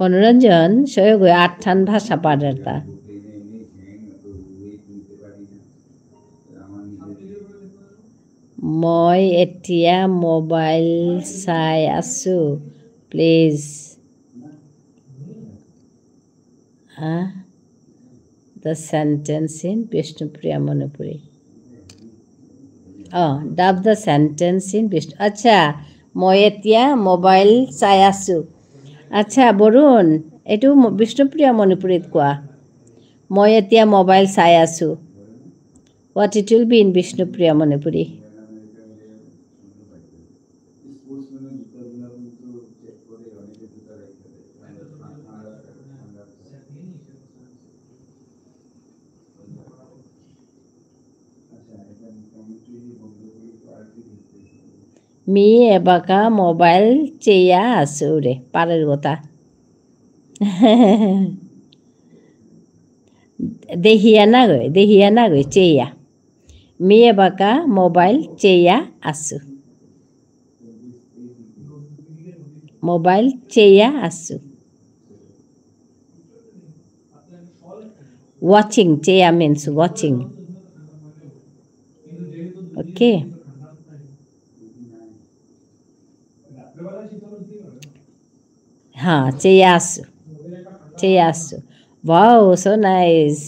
মনোরঞ্জন সয়গ আঠান ভাষা পারতা মই এতিয়া মোবাইল চাই আছো please the sentence in Bishnupriya Manipuri. Oh, dub the sentence in Vishnu. Acha, মই এতিয়া মোবাইল চাই আছো আচ্ছা বৰুণ এইটো বিষ্ণুপ্ৰিয়া মণিপুৰীত কোৱা মই এতিয়া মোবাইল চাই আছো what it will be in Bishnupriya Manipuri মি এবাকা মোবাইল চেয়া আছো রে পারের কথা দেহিয়া না গই চেয়া মি এবাকা মোবাইল চেয়া আছো মোবাইল চেয়া আছো watching চেয়া means watching okay हाँ চেয়াসু wow so nice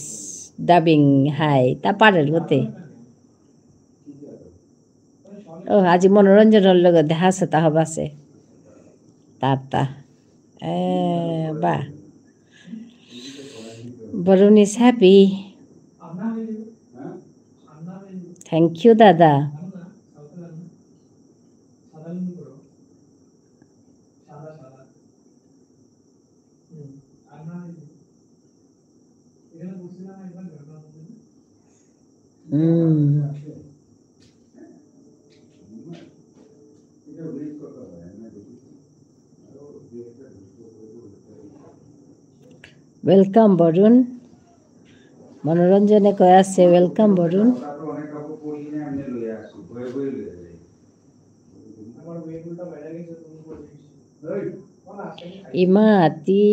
dubbing hi তা পারের গতে ও আজি মনোরঞ্জনের লগে দেখা আছে তা হবাছে তা বা Varun is happy thank you দাদা ওয়েলকাম বরুণ মনোরঞ্জনে কয় আছে ওয়েলকাম বরুণ ইমাতি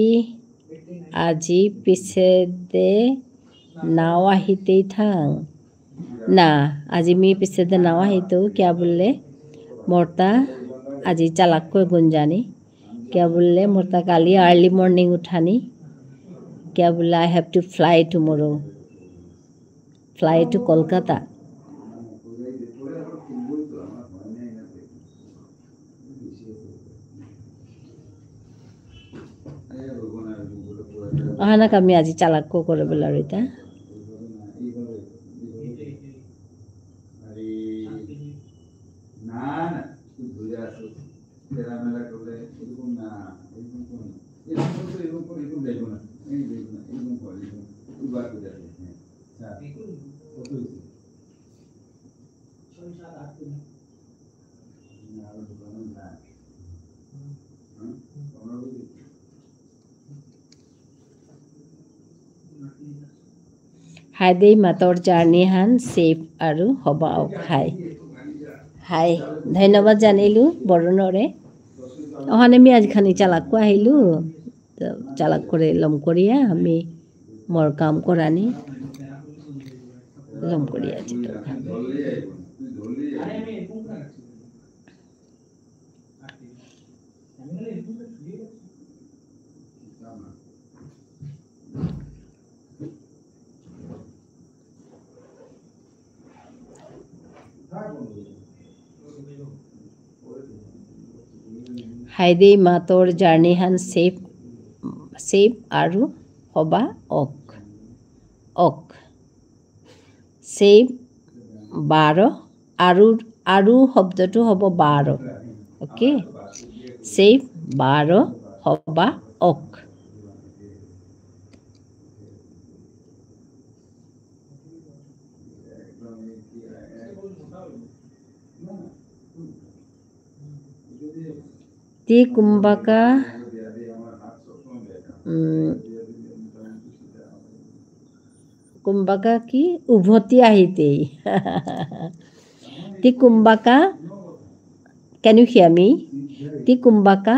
আজি পিছে দে নাও আহিতেই থাং না আজি মি পিছে দে নাও আহিতো क्या बोलले मोरता আজি চালাক गुंजानी क्या बोलले मोरता काली अर्ली मॉर्निंग उठानी क्या बोला I have to fly tomorrow fly to Kolkata আহানা কামি আজি চালাক করে বেলা রইতা হাই দেই মাতৰ জাৰ্ণিহান ছেফ আৰু হবাওক হাই হাই ধন্যবাদ জানিলোঁ বৰুণৰে অহানে আমি আজিখানি চালাককো আহিলোঁ চালাক করে লম করিয়া আমি মোর কাম করানি লম করিয়া যেত হাইদেই মাতৰ জাৰ্ণিহান ছেফ ছেফ আৰু হবা অক অক ছেফ 12 আৰু শব্দটো হ'ব 12 অ'কে ছেফ 12 হবা অক তি কুম্বাকা কুম্বাকা কি উভতি আহিতেই তি কুম্বাকা can you hear me তি কুম্বাকা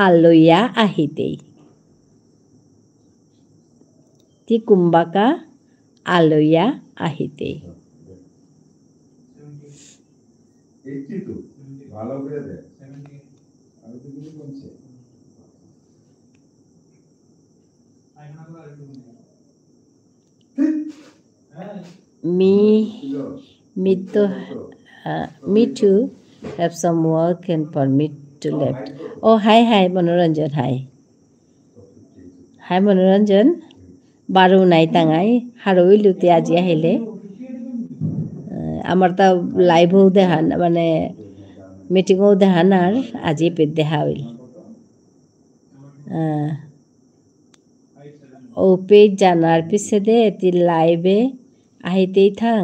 আলয়া আহিতেই তি কুম্বাকা আলয়া আহিতেই ভালো করে দেখ আমি তো কিছু বলছি me too have some work and permit to left oh hi Manoranjan hi Manoranjan baru nai tangai haroi lute aji ahile আমার তা লাইভও দেখান মানে মিটিংও দেখান আর আজি পেট দেখা হইল ও পেজ জানার পিছে দে তি লাইভে আহিতেই থাং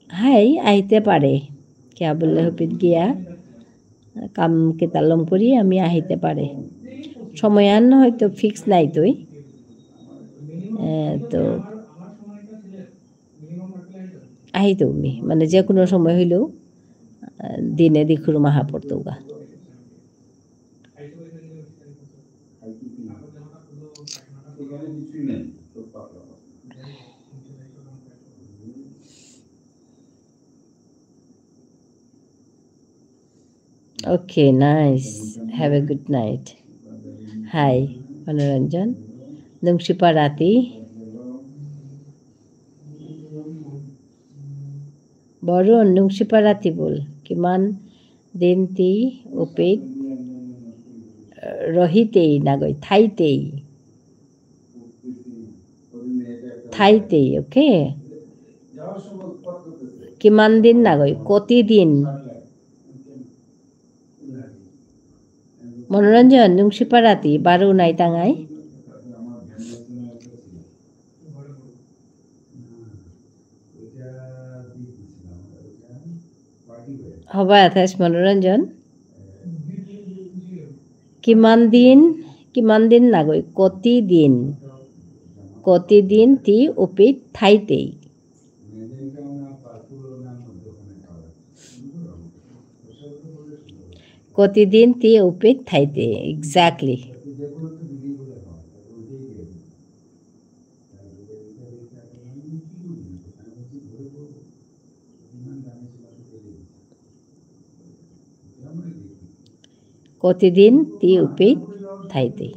হাই আহিতে পারে কে বললে হপিত গিয়া কাম কেতালম করি আমি আহিতে পারে সময়ান হয়তো ফিক্স নাই তুই তো আহিতো মি মানে যে কোনো সময় হইলেও দিনে দিখুর মাহা পড়তো গা Okay, nice. Have a good night. Hi, Manoranjan. Nungsipa Rati. Borun, Nungsipa Rati bol. Kiman dinti upit rohitei nagoi thaitei. Thaitei, okay? Kiman din nagoi koti din. Manoranjan Nungsipa Rati baru nai tangai হবা আথাস Manoranjan কিমান দিন নাগৈ কতিদিন তি উপিত ঠাইতেই কতিদিন তি উপিত ঠাইতে exactly কতিদিন তি উপিত ঠাইতে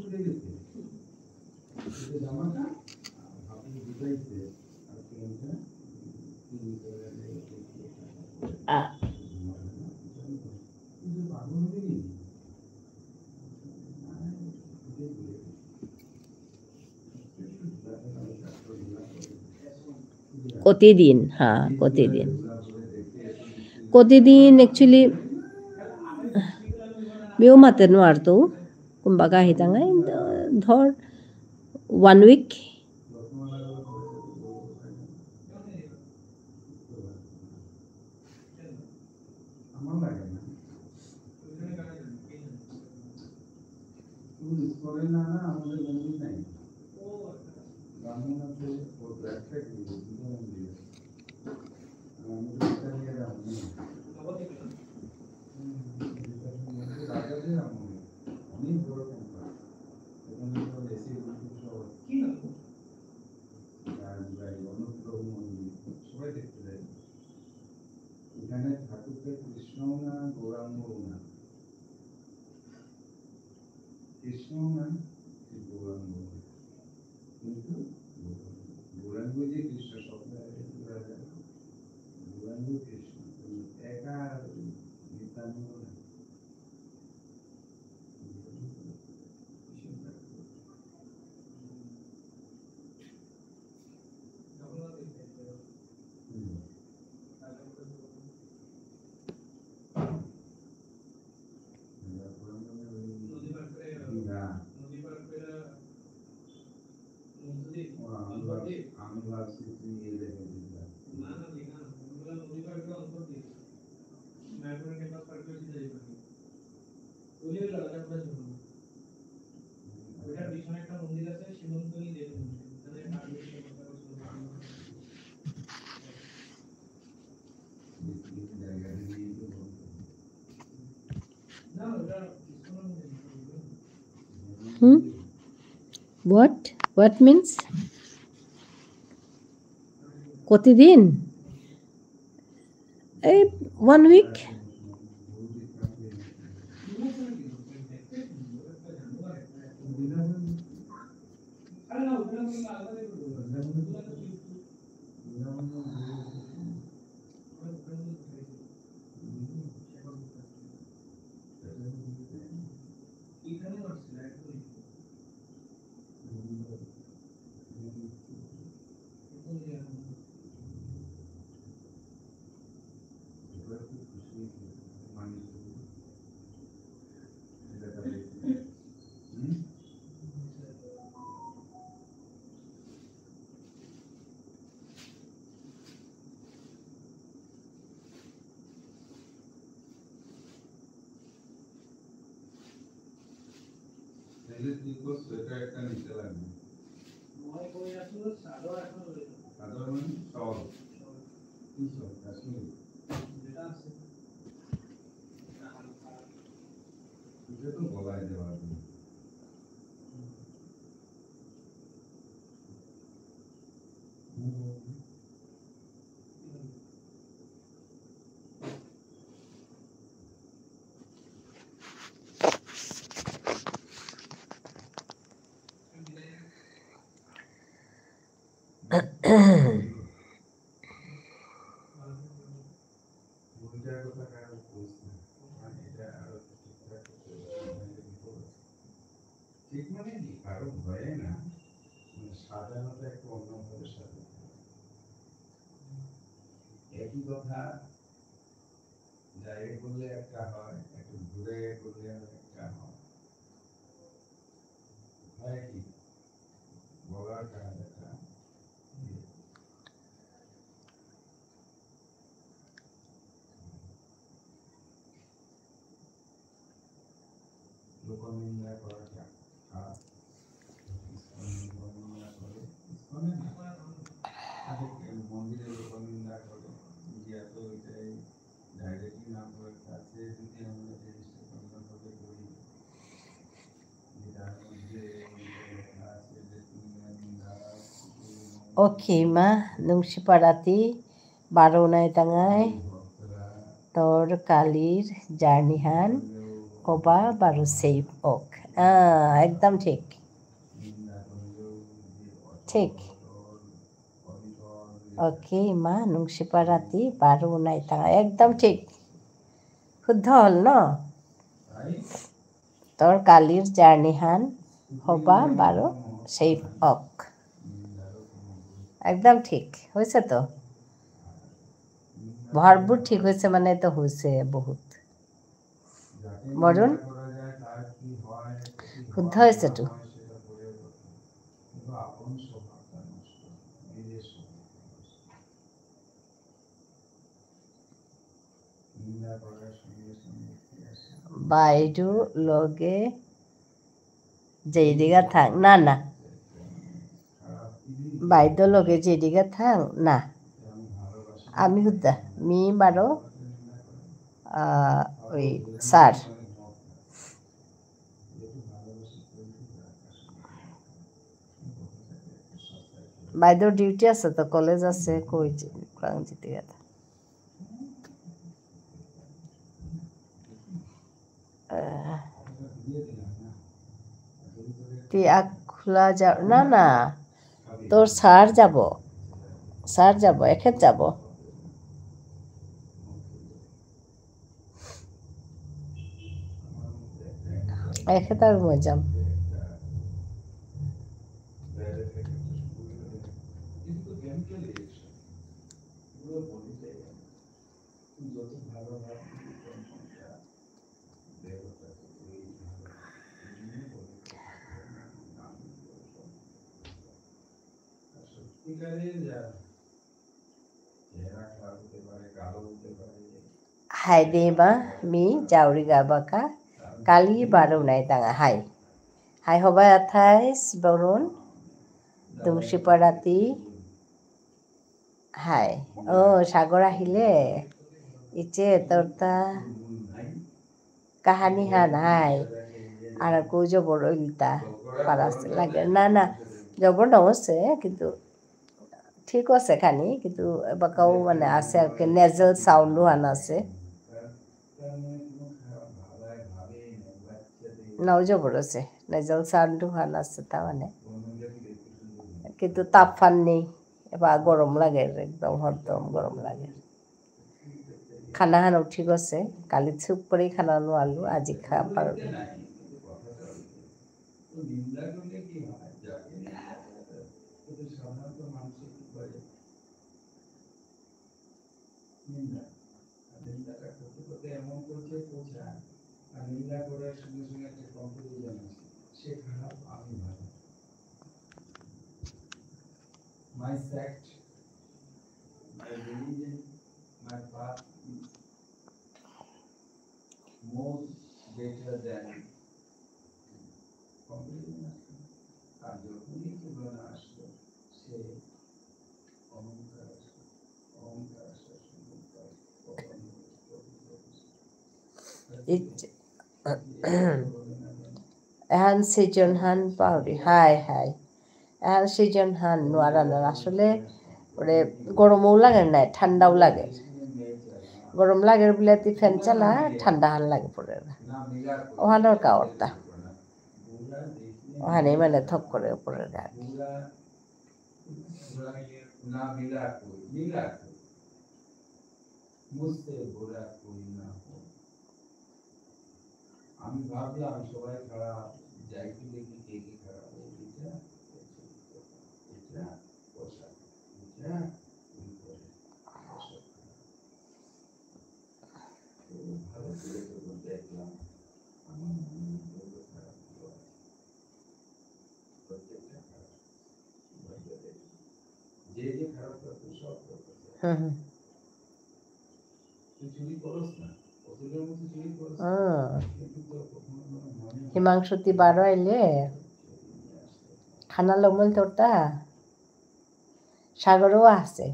কতিদিন হ্যাঁ কতিদিন actually মেও মাতে নোৱাৰতো কোনোবাকে আহি তাঙাই ধৰ 1 week তুমি করে না না আমাদের মন্দির নাই ব্রাহ্মণ আছে ওর একটা কি দুটো মন্দির আছে আমাদের এটা নিয়ে যাবো রাজাদের আমলে অনেক বড় টেম্পল এখানে তো বেশি সব কি না রাজবাড়ি অনুগ্রহ মন্দির সবাই দেখতে যায় এখানে ঠাকুরটা কৃষ্ণও না গৌরাঙ্গও না কৃষ্ণও না গৌরাঙ্গ কিন্তু গৌরাঙ্গ যে কৃষ্ণ শব্দ গৌরাঙ্গ কৃষ্ণ একা নিত্যানন্দ না আমি ভাবছি তুমি এই দেখে দিলা What means? কতদিন? এই 1 week. সোয়েটার একটা নিতে লাগবে সাধারণ শল কি শল কাশ্মীর এটা তো গলায় দেওয়া যাবে ঠিক মানে কি কারো ভয়ে না সাধারণত একটু অন্যভাবে সাথে একই কথা জায়গায় করলে একটা হয় একটু ঘুরে করলে একটা হয় কি বলার কাজ একটা লোকনিন্দা করাটা খারাপ লোকনিন্দা করে মন্দিরে লোকনিন্দা করে মিডিয়া তো এটাই ডাইরেক্টলি না করে কাছে যদি আমরা জিনিসটা অন্যভাবে করি যেটার মধ্যে লেখা আছে যে তুমি নিন্দা Okay, ma, nung si Parati, baro na itangay, tor kalir, jarnihan, koba, baro safe ok. একদম ঠিক ঠিক ওকে মা নুংসি পারাতি বারো নাই তাঙা একদম ঠিক শুদ্ধ হ'ল ন তোৰ কালিৰ জাৰ্ণিহান হবা বাৰো ছেইফ অক একদম ঠিক হৈছে তো ভাৰবোৰ ঠিক হৈছে মানে তো হৈছে বহুত বৰুণ শুদ্ধ হৈছেতো বাইদেউ লগে যেদিকে থাক না না বাইদ্য লগে যেদিকে থাক না আমি হুদ্দা মি বারো ওই স্যার বাইদেউর ডিউটি আছে তো কলেজ আছে কই যেতে গেছে তুই আখ খোলা যা না না তোর স্যার যাব এখেত যাব এখেত আর মই যাম hai deba mi jauri gabaka kali baru nai tanga hai hobai athais borun dungsi parati hai সাগর আহিলে ইচ্ছে তোরতা কাহানি হান হাই আর কৌ জবর ইলতা পারাস লাগে না না জবর নছে কিন্তু ঠিক আছে খানি কিন্তু এবাকাও মানে আছে আর কি নেজেল সাউন্ডও আন আছে নাও জবর আছে নেজেল সাউন্ডও আন আছে তা মানে কিন্তু তাপফান নেই এবার গরম লাগে একদম হরদম গরম লাগে খানা হানো ঠিক আছে কালি চুপ করে খানা নো আলু আজি খা পারো My sect, my religion, my path is more better than competition. আর যখনই তুলনা আসলো সে অহংকার এখন সিজন হান পাউরি হাই এখন সিজন হান নোয়ারানোর আসলে ওরে গরমও লাগে না ঠান্ডাও লাগে গরম লাগে বলে তুই ফ্যান চালা ঠান্ডা হান লাগে পড়ে ওখানে ওর কাওয়ারটা ওখানে মানে থপ করে উপরে গাছ আমি ভাবলাম সবাই খারাপ যাইতে দেখি কে কে খারাপ হিমাংশুতি বারো আইলে খানা লমল তোরটা সাগরও আছে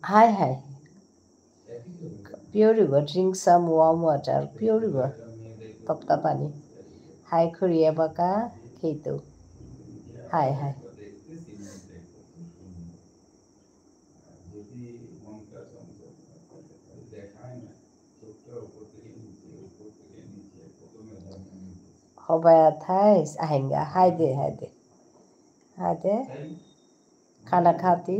হাই pure river drink some warm water pure river তপ্তা পানি হাই খুঁড়িয়ে বাঁকা খেতো হাই হবাই থাইস আহেঙ্গা হাই দে খানা খাতি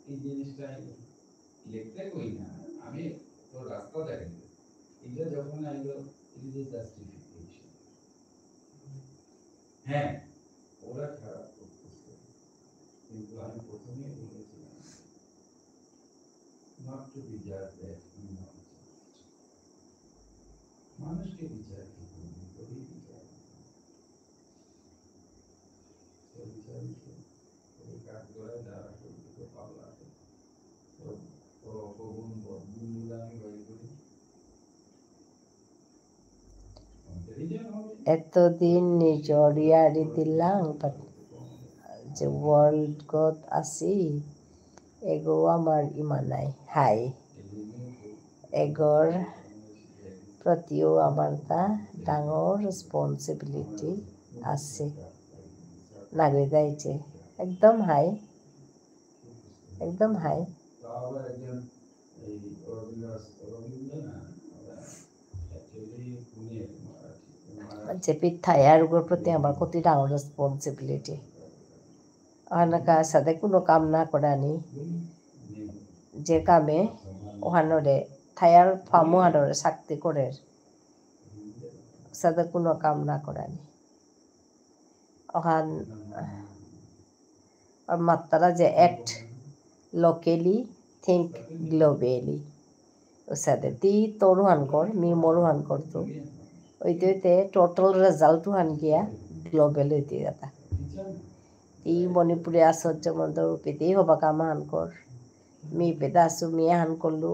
এই জিনিসটা লিখতে কই না আমি তো রাস্তা দেখি এটা যখন আইলো ইট ইজ জাস্টিফিকেশন হ্যাঁ ওরা খারাপ করতেছে কিন্তু আমি প্রথমেই বলেছিলাম নট টু বি জাজ দ্যাট মানুষকে বিচার কি করবি বিচার এতদিন নিজৰ ইয়াৰি দিলাং যে ৱৰ্ল্ডত আছি এগো আমাৰ ইমান নাই হাই এগৰ প্ৰতিও আমাৰ এটা ডাঙৰ রেসপন্সিবিলিটি আছে নাগরিক দায়িত্বে একদম হাই যে পিঠায়ার প্রতি আমার কত ডাঙর রেসপন্সিবিলিটি ওখানকার সাথে কোনো কাম না করানি যে কামে ওখানে থায়ার ফার্মোহানরে শক্তি করে সাথে কোনো কাম না করানি ওখান আর মাত্রা যে অ্যাক্ট লোকেলি থিঙ্ক গ্লোবালি ও সাথে তি তরুহান কর মি মরুহান করতো ওইতে টোটাল রেজাল্ট হান গিয়া গ্লোবাল হইতে গেতা ই মণিপুরে আসর যেমন পেতেই হবা কামাহান কর মি পেতে আসু মিয়া হান করলো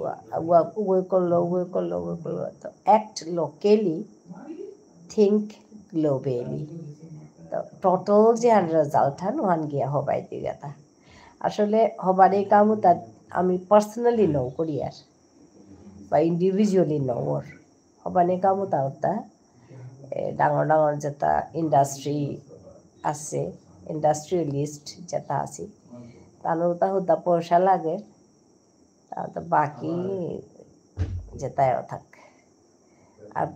উই করলো তো অ্যাক্ট লোকেলি থিঙ্ক গ্লোবালি তো টোটাল যে হান রেজাল্ট হান ওহান গিয়া হবাইতে গেতা আসলে হবার এই কামও তার আমি পার্সোনালি নও করি আর বা ইন্ডিভিজুয়ালি নও ওর হবানি কামও তা ডাঙৰ ডাঙৰ যেটা ইণ্ডাষ্ট্ৰী আছে ইণ্ডাষ্ট্ৰিয়েলিষ্ট যেটা আছে তারও তা হুদা পয়সা লাগে তা বাকি যেটাও থাক আর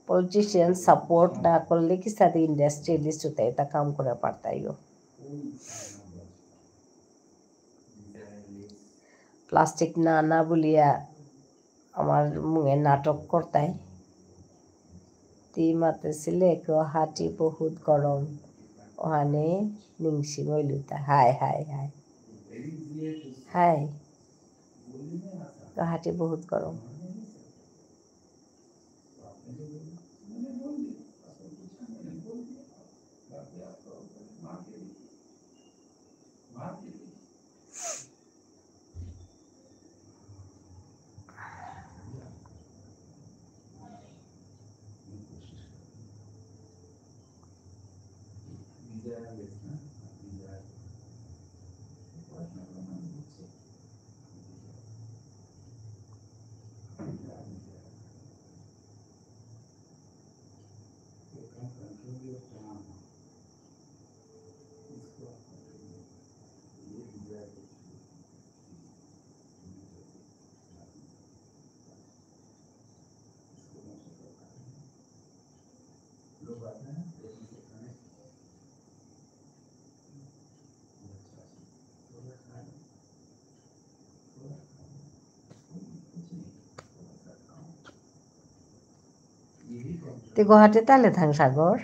পলিটিশিয়ানস সাপোর্ট না করলে কি সাথে ইন্ডাস্ট্রিয়ালিস্ট হতে এটা কাম করে পারতাইও প্লাস্টিক না বলিয়া আমার মুখে নাটক করতাই তি মাতে ছিলে হাঁটি বহুত গরম ওখানে নিংসি মইলুতা হাই হাঁটি বহুত গরম তে গুৱাহাটী তালে থাং সাগর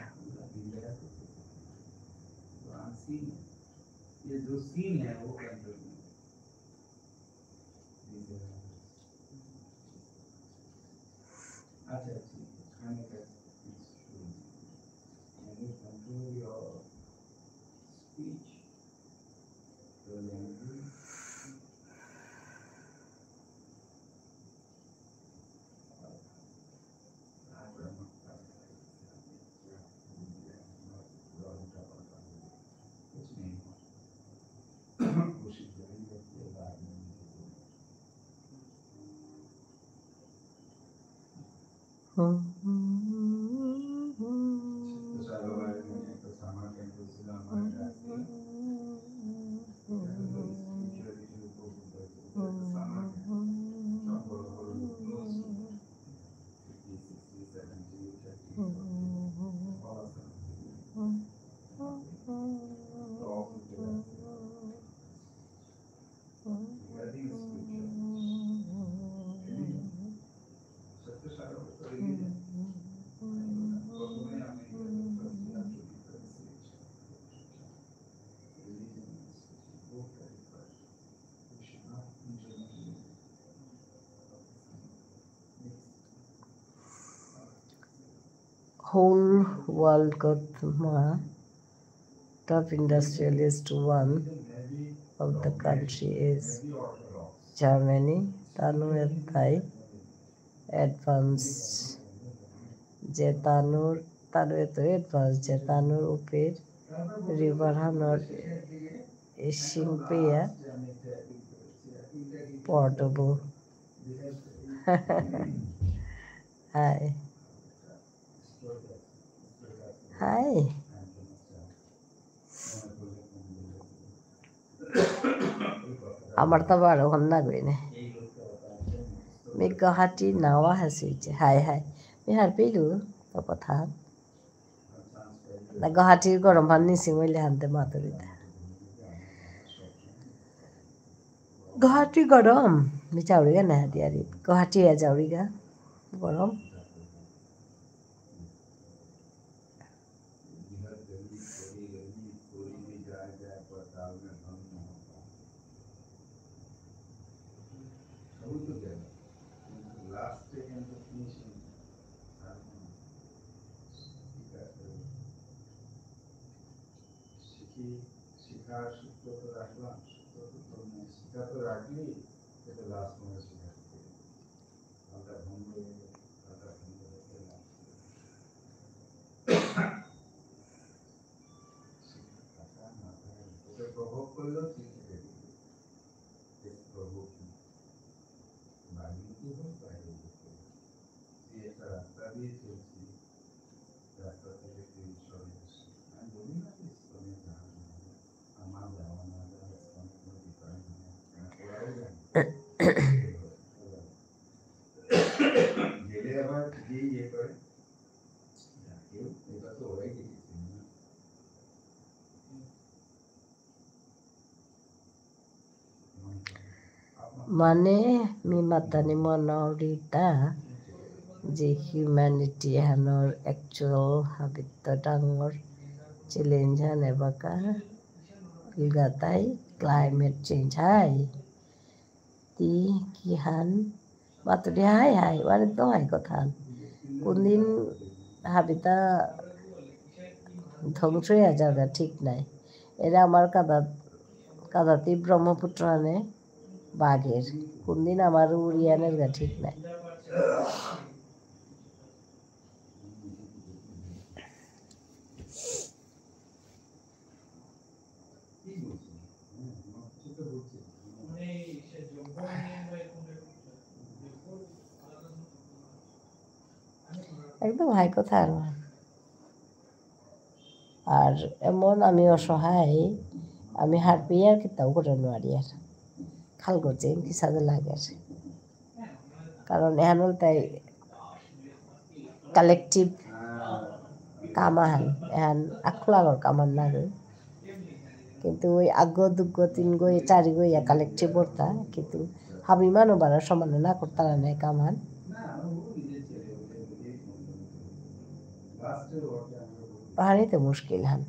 হোল world top industrialist one of the country is Germany. তানুয়ের তাই অ্যাডভান্স যে তানুয়ে তো অ্যাডভান্স যে তানুর উপের রিভার হানর এশিংপিয়া পর্টবো হাই হাই আমার তো বারো ঘন্টা গইনে mi Guwahati nawa hasije হাই হাই mi har pilu to কথা না গুৱাহাটীৰ গৰম পানী নিছি মইলে হানতে মাতৰিতে গুৱাহাটী গৰম মি চাউৰিগা না দিয়ারি গুৱাহাটী যাউৰিগা গৰম শিখার সূত্র তো রাখলাম, সূত্র তো শিখা তো রাখলি, এটা লাস্ট মনে শিখা আলাদা ভঙ্গ আলাদা ভঙ্গ হতে না ওটা প্রভোগ করলো ঠিক আছে প্রভোগ বাইরে কি হোক বাইরে একটা রাস্তা দিয়ে চলছি রাস্তা থেকে সরে আসছি আমি বলি না যে স্তনে যাওয়া আমার যাওয়া না যাওয়া স্তনে কোনো ডিফারেন্স নেই ওরাও জানে গেলে আবার যে ইয়ে করে কেউ এটা তো ওরাই দেখেছে মানে মি মাতানি মনাউরিতা যে হিউম্যানিটি হানর একচুয়াল হাবিত ডাঙর চ্যালেঞ্জ হান এবাকা ইলগাতাই ক্লাইমেট চেঞ্জ হাই তি কি হান মাতুরি হাই হাই মানে তো হাই কথা কোনদিন হাবিতা ধ্বংস হয়ে যাওয়া ঠিক নাই এরা আমার কাদাতি ব্রহ্মপুত্র আনে বাঘের কোনদিন আমার উড়িয়ানের গা ঠিক নাই একদম হাই কথা আর এমন আমি অসহায় আমি হার পেয়ে আর কিতাও করে নোয়ারি আর খাল করছে কি সাজে লাগে কারণ এখন তাই কালেকটিভ কামাহান এখন আখলাগর কামান না কিন্তু ওই আগ্য দুগ্গ তিন গই চারি গই কালেকটিভ করতা কিন্তু হাবি মানো বাড়ার সমানে না করতারা নেই কামান পাহাড়ি তো মুশকিল হান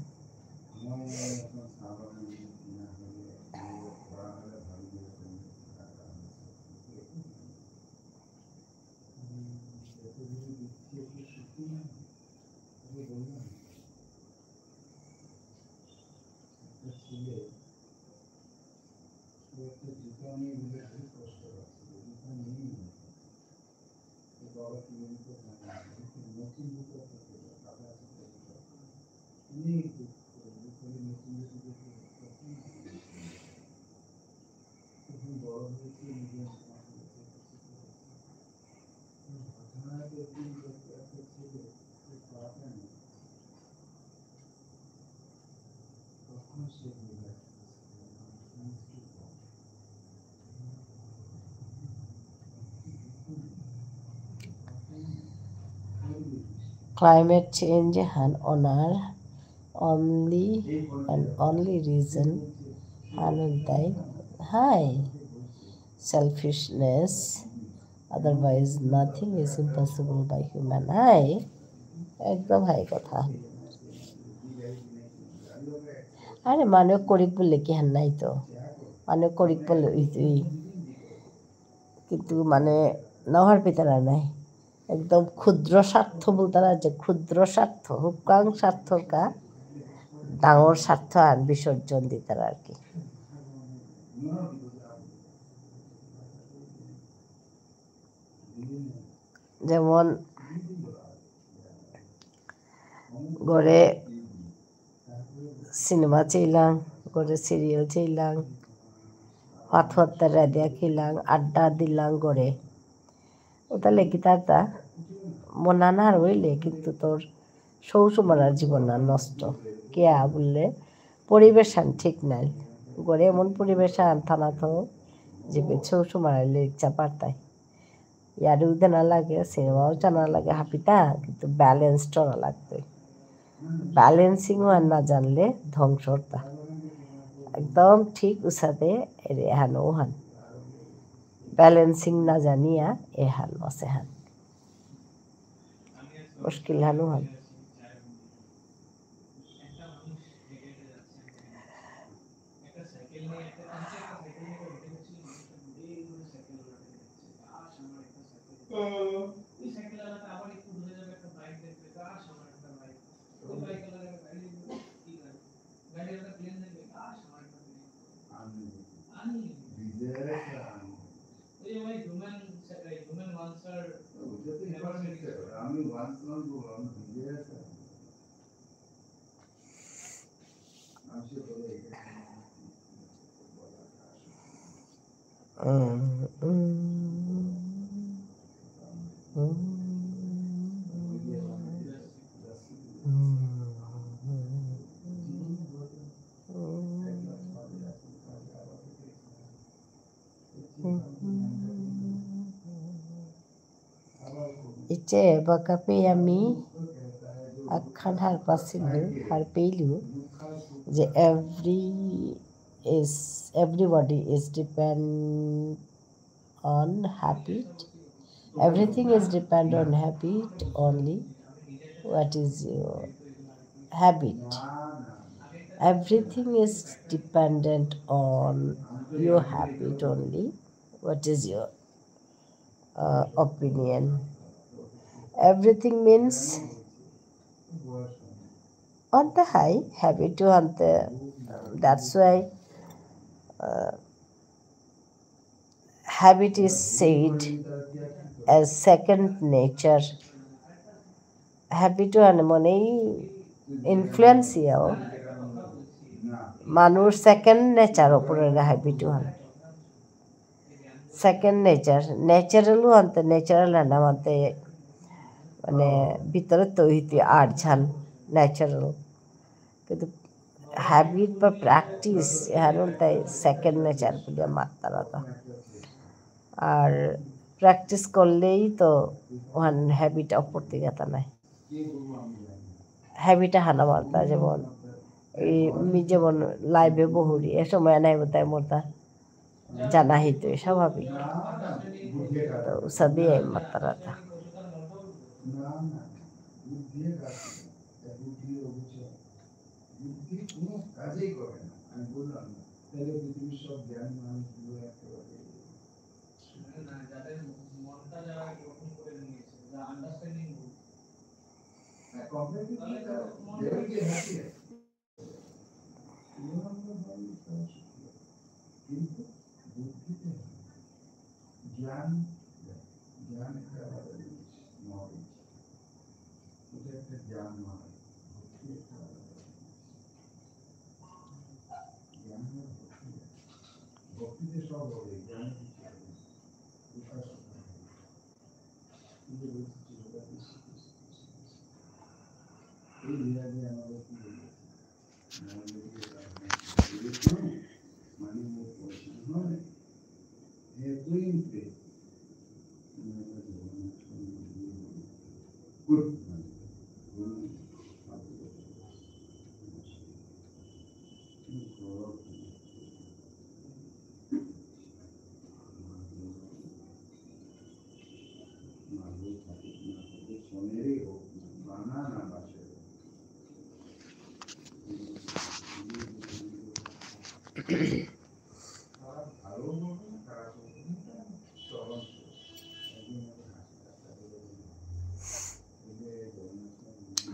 Climate change and honor only and only reason Hanuntai high selfishness, otherwise nothing is impossible by human eye. একদম হাই কথা আরে মানব করিক বললে কি হান নাই তো মানব করিক বললে কিন্তু মানে নহর পিতারা নাই একদম ক্ষুদ্র স্বার্থ বলতারা যে ক্ষুদ্র স্বার্থ হুকাং স্বার্থকা ডাঙর স্বার্থ আর বিসর্জন দিতারা আর কি যেমন গড়ে সিনেমা চাইলাম, গড়ে সিরিয়াল চাইলাম, হত্যার রাধিয়া খেলাম, আড্ডা দিলাম গড়ে ওটা লেগে তারটা মনানার হইলে কিন্তু তোর সৌসুমারার জীবন আর নষ্ট কেয়া বললে পরিবেশান ঠিক নাই গড়ে এমন পরিবেশান থানা তো যে সৌসুমারাইলে ইচ্ছা পারতায় ইয়ারও না লাগে সিনেমাও জানা লাগে হাপিতা কিন্তু ব্যালেন্সড না লাগবে ব্যালেন্সিংও আর না জানলে ধ্বংসতা একদম ঠিক উসাদে এরে হান ওহান ব্যালেন্সিং না জানিয়া এ হান অসে হান মুশকিল হান ওহান Iche bakape আমি akhan har pasilu har peilu যে everybody is depend on habit. Everything is depend on habit only. What is your habit? Everything is dependent on your habit only. What is your opinion? Everything means on the high habit to on the that's why habit is said as second nature. Habit to মনেই ইনফ্লুয়েন্সিয়াও মানুষ second nature ওপরে habit হন second nature ন্যাচারালও আনতে natural না আনতে মানে ভিতরে তৈরি আট ঝান ন্যাচারাল কিন্তু হ্যাবিট বা প্র্যাকটিস এখন তাই সেকেন্ড নেচার বলে মাত্রা তো আর প্র্যাকটিস করলেই তো ওখান হ্যাবিট অপরতিগতা নাই হ্যাবিটা হানা মারতা যেমন এই যেমন লাইভে বহুরি এ সময় নাই বোধহয় মোরতা জানা হইতো স্বাভাবিক তো সাদিয়ে মাত্রাটা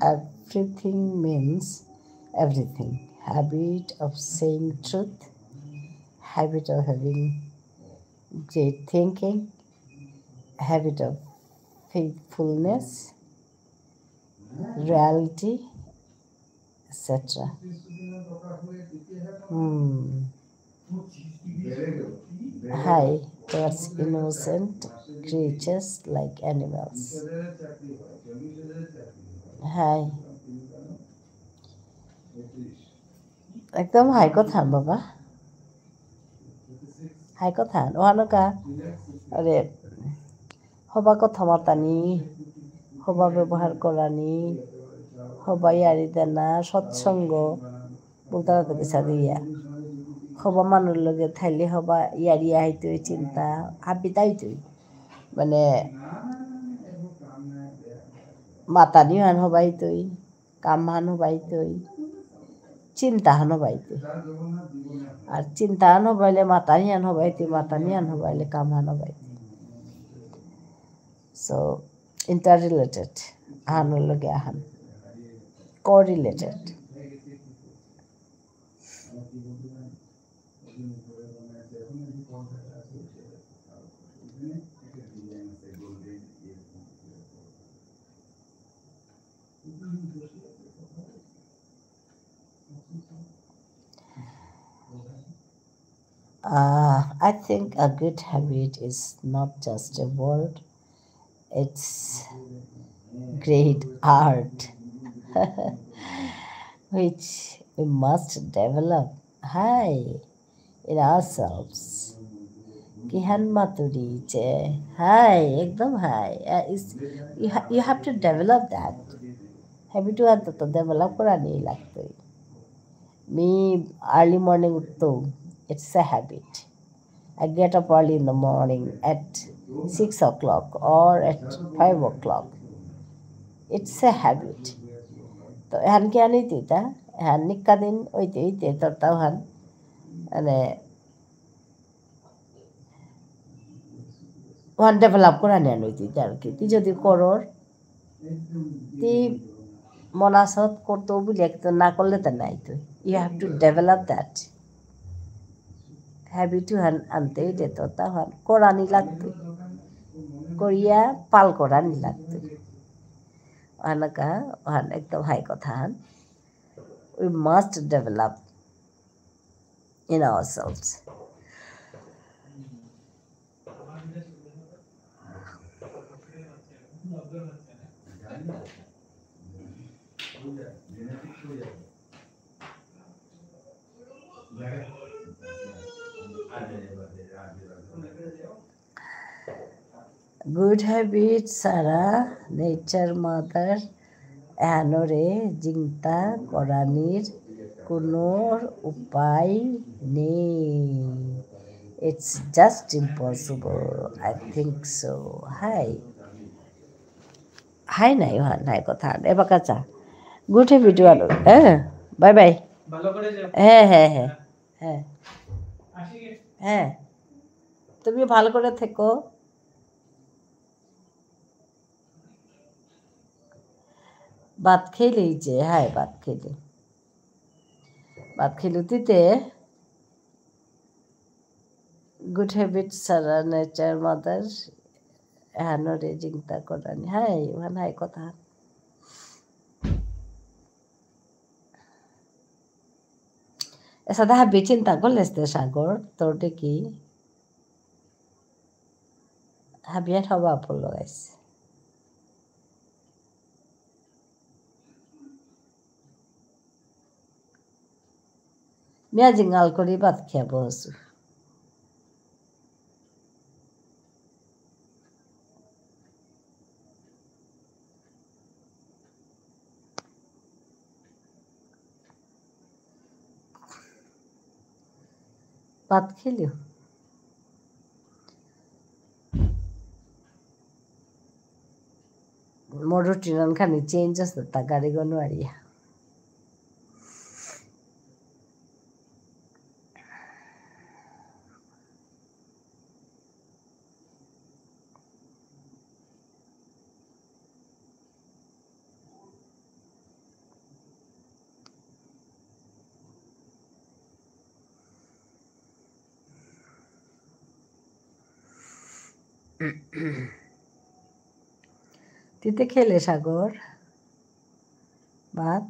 Everything means everything. Habit of saying truth, habit of having great thinking, habit of faithfulness, reality, etc. Hmm. High towards innocent creatures like animals. High. একদম হাই কথা বাবা হাই কথা ওহানোকা আরে হবা কথা মাতানি হবা ব্যবহার করানি হবা ইয়ারি দেনা সৎসঙ্গ বলতে কিছু দিয়া হবা মানুষ লগে থাইলে হবা ইয়ারিয়া হইতই চিন্তা হাবিতা হইতই মানে মাতানি হান হবাইতই কাম হান হবাইতই চিন্তা হান হবাইতই আর চিন্তা হান হবাইলে মাতানি হান হবাইতই মাতানি হান হবাইলে কাম হান হবাইতই so interrelated আহানোর লগে Ahan correlated I think a good habit is not just a word, it's great art which we must develop high in ourselves. Kihan maturi che high, ekdam high. You have to develop that. Habit to develop korani lagto. Me early morning utto, it's a habit. I get up early in the morning at 6 o'clock or at 5 o'clock. It's a habit. তো এহান কি আনি তিতা এহান নিকা দিন ওইতে ওইতে তোর তাও হান মানে ওয়ান ডেভেলপ করা নেন ওই তিতা আর কি তুই যদি করর তুই মনাসত করতেও বুঝলে তো না করলে তো নাই তুই you have to develop that habit হান আনতে ওইতে তোর তাও হান করানি লাগতো করিয়া পাল করানি লাগতো ওহানকা ওহান একদম হাই কথা হান we must develop in ourselves. Good habits are nature mother এহানোরে জিংতা করানির কোনো উপায় নেই it's just impossible I think so হাই নাই নাই কথা এবার কাঁচা গুড হ্যাবিট আলো হ্যাঁ বাই বাই হ্যাঁ হ্যাঁ হ্যাঁ হ্যাঁ হ্যাঁ তুমি ভালো করে থেকো ভাত খেলেই যে হ্যাঁ ভাত খেলুতিতে গুড হ্যাবিটস আর নেচার মাদার এহানোরে জিংতা করানি হাই ওখানে হাই কথা এসাদা হাবি চিন্তা করলেস তে সাগর তোর কি হাবিয়ার হবা আপল লগাইছে মিয়া জিঙ্গাল করি ভাত খেয়ে বসু ভাত খেলিও মোর রুটিন খানি চেঞ্জ আছে তা গাড়ি গনু আরিয়া তিতে খেলে সাগর ভাত?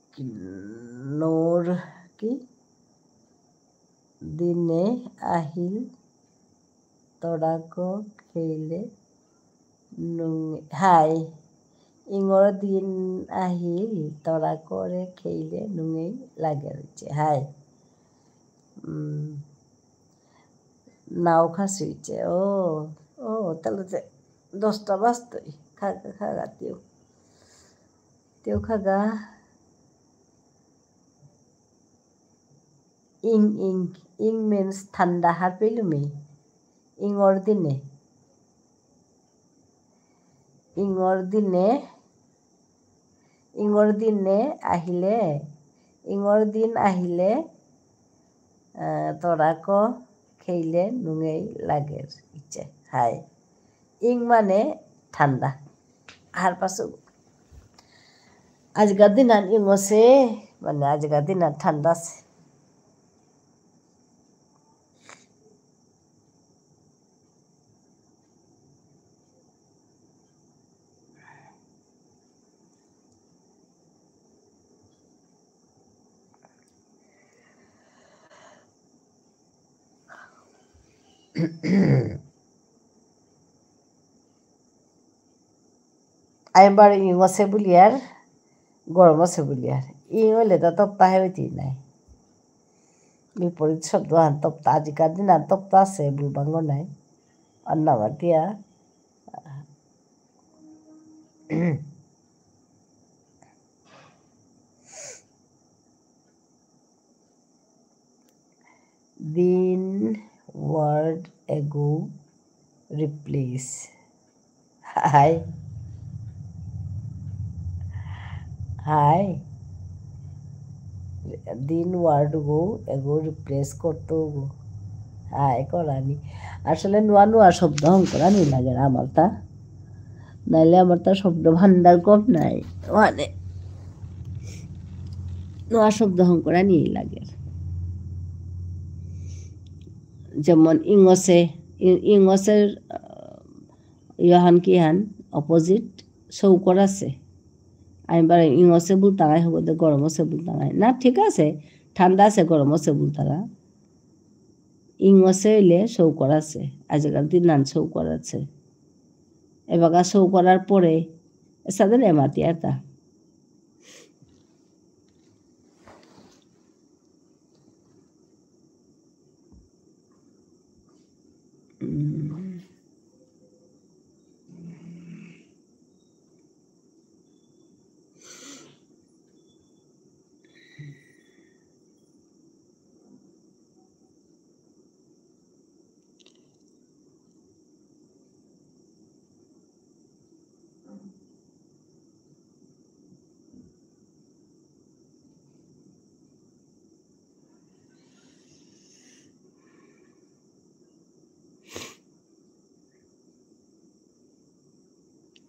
ইগনোর কি দিনে আহিল তৰাক খেইলে হাই ইঙৰ দিন আহিল তৰাকৰে খেইলে নুঙেই লাগে হচ্ছে হাই নাও খাসি হচ্ছে ও ও তাহলে যে 10টা বাজতই খাগা খাগা তেও খাগা ইং ইং ইং মিন্স ঠান্ডা হার পেলুমি ইঙর দিনে ইঙর দিনে আহিলে ইঙর দিন আহিলে তৰাক খেইলে নুঙেই লাগে ইচ্ছে হাই ইং মানে ঠান্ডা হার পাশে আজকার দিন আর ইং আছে মানে আজকার দিন আর ঠান্ডা আছে আইবার ইং আছে বলি আর গরম আছে বলি আর ইং হইলে তো তপ্তাহে হইতেই নাই বিপরীত শব্দ আন তপ্তা আজিকার দিন আর তপ্তা আছে বুলবাঙ্গ নাই আর নামার দিয়া দিন ওয়ার্ড এগো রিপ্লেস হাই হাই দিন ওয়ার্ড গো এগো রিপ্লেস করতো গো হাই করানি আসলে নোয়া নোয়া শব্দ করানি লাগে আমার তা নাইলে আমার তা শব্দ ভান্ডার কম নাই মানে নোয়া শব্দ করানি লাগে যেমন ইংসের ইহান কি হান অপোজিট চৌকর আছে আমি বার ইংসে বুলতাঙাই হব দে গরম আছে বুলতাঙাই না ঠিক আছে ঠান্ডা আছে গরম আছে বুলতাঙা ইংসে হইলে চৌকর আছে আজকাল দিন নান চৌকর আছে এবাকা চৌকরার পরে সাদের এমাতি আর তা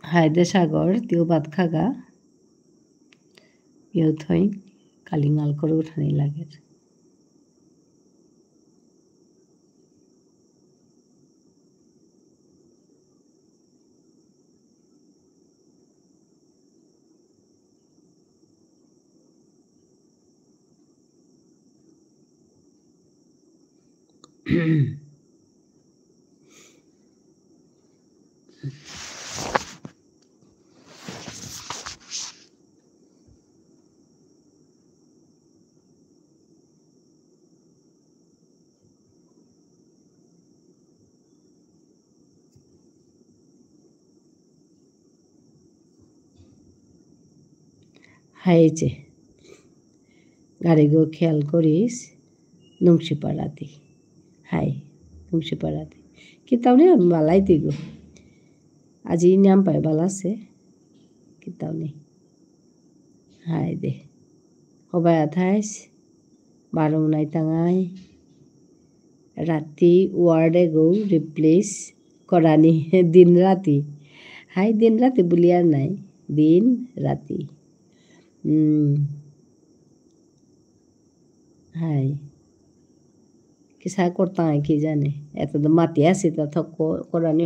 হায়দে সাগর তিও ভাত খাগা ইউ থই কালিঙাল করে উঠানি লাগে হাইছে গাড়িগো খেয়াল করিস নুংশিপাড়াতে হাই নুংশিপাড়াতে কিতাব নেই বালাই তুই গো আজি নাম পাই বালাছে কিতাব নেই হাই দে সবাই আঠাইছ 12 নাই টাঙাই Rati word ago replace korani din rati. Hai din rati boli আর নাই দিন রাতি হাই কিসা করতাম কি জানে এত তো মাতি আসি তা থক করানি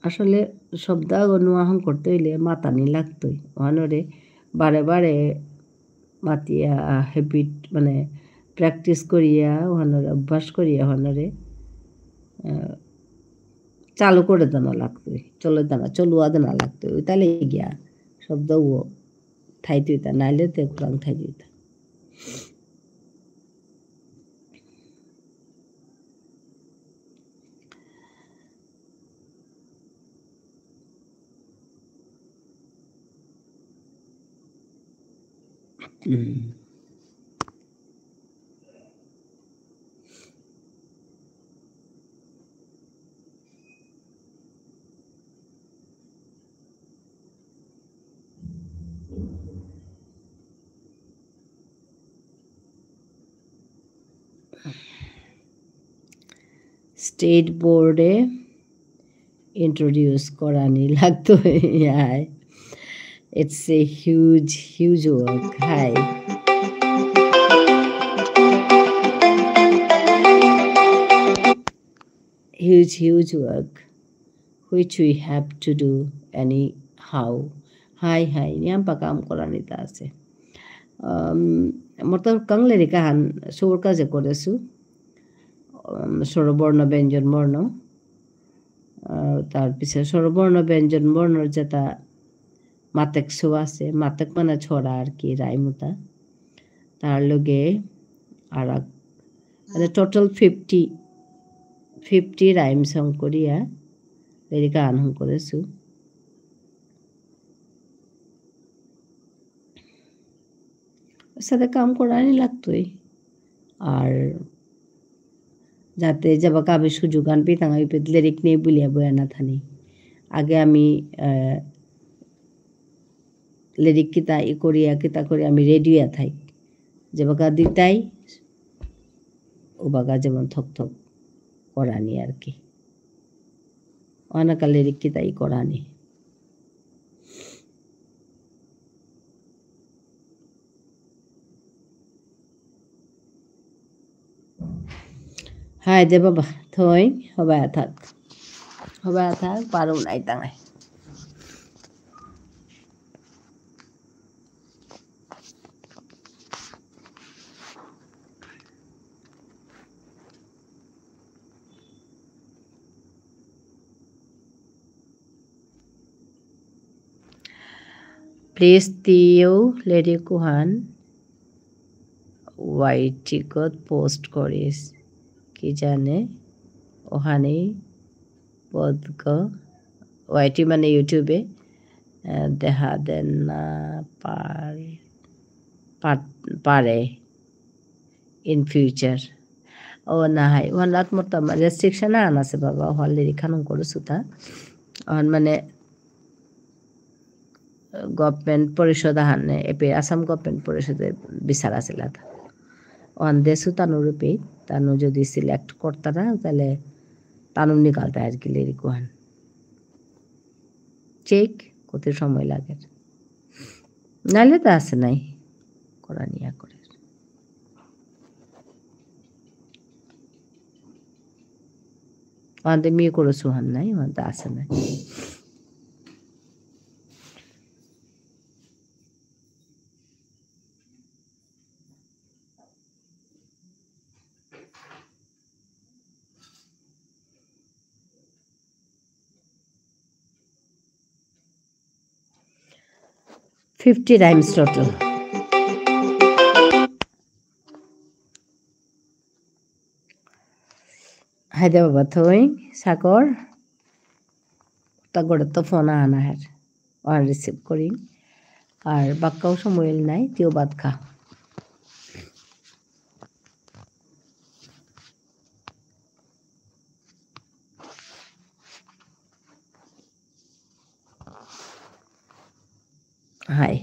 আসলে শব্দ অনুয়াহন করতে হইলে মাতানি লাগতোই ওহানরে বারে বারে মাতিয়া হ্যাবিট মানে প্র্যাকটিস করিয়া ওহানরে অভ্যাস করিয়া ওহানরে চালু করে দেনা লাগতোই চলুয়া দেনা লাগতোই ওই তাহলে গিয়া শব্দ ও ঠাই তুইতা নাইলে তো কোরআন ঠাই দিতা স্টেট বোর্ডে introduce Korani লাগতো yeah. It's a huge work. Hi. Huge work which we have to do anyhow. Hi niampa কাম করানিতা আছে মতো কাংলেরি কাহান সবর কাজে করেছু স্বরবর্ণ ব্যঞ্জন বর্ণ তার পিছনে স্বরবর্ণ ব্যঞ্জন বর্ণর যেটা মাতেক শো আছে মাতেক মানে ছড়া আর কি রাইমুতা তার লগে আর মানে টোটাল 50 রাইম সং করিয়া এর গান করেছু সাথে কাম করানি লাগতোই আর যাতে যাবা কাবে সুযোগ আনবি তাঙ্গাই লিরিক নিয়ে বলিয়া বয়া না থানি আগে আমি লিরিক কিতা করিয়া কিতা করে আমি রেডিয়া থাই যে বাগা দিতাই ও বাগা যেমন থক করানি আর কি অনেক লিরিক কিতাই করানি হাই দে বাবা থই হবায় থাক পারো নাই তাঙায় Please Theo Lady Kuhan ওয়াইটিকত পোস্ট করিস কি জানে ওখানে পদক ওয়াইটি মানে ইউটিউবে দেখা দেন না পারে ইন ফিউচার ও না হয় ওখান রাত মতো রেস্ট্রিকশন আন আছে বাবা হল লিখানো করছো তা মানে গভর্নমেন্ট পরিষদ আহানে এপি আসাম গভর্নমেন্ট পরিষদের বিচার আছিল ওখান দেশু তানুরূপে তানু যদি সিলেক্ট করতারা তাহলে তানু নিকালতা আর কি লিরিক ওখান চেক কত সময় লাগে নাইলে তো আছে নাই করা নিয়া করে ওখান মেয়ে করে সুহান নাই ওখান আছে নাই $50 rhymes total. হায়দ্রাবাদ থই সাগর তাগর তো ফোন আনা হ্যার আর রিসিভ করি আর বাক্কাও সময় নাই তেও বাদ খা হাই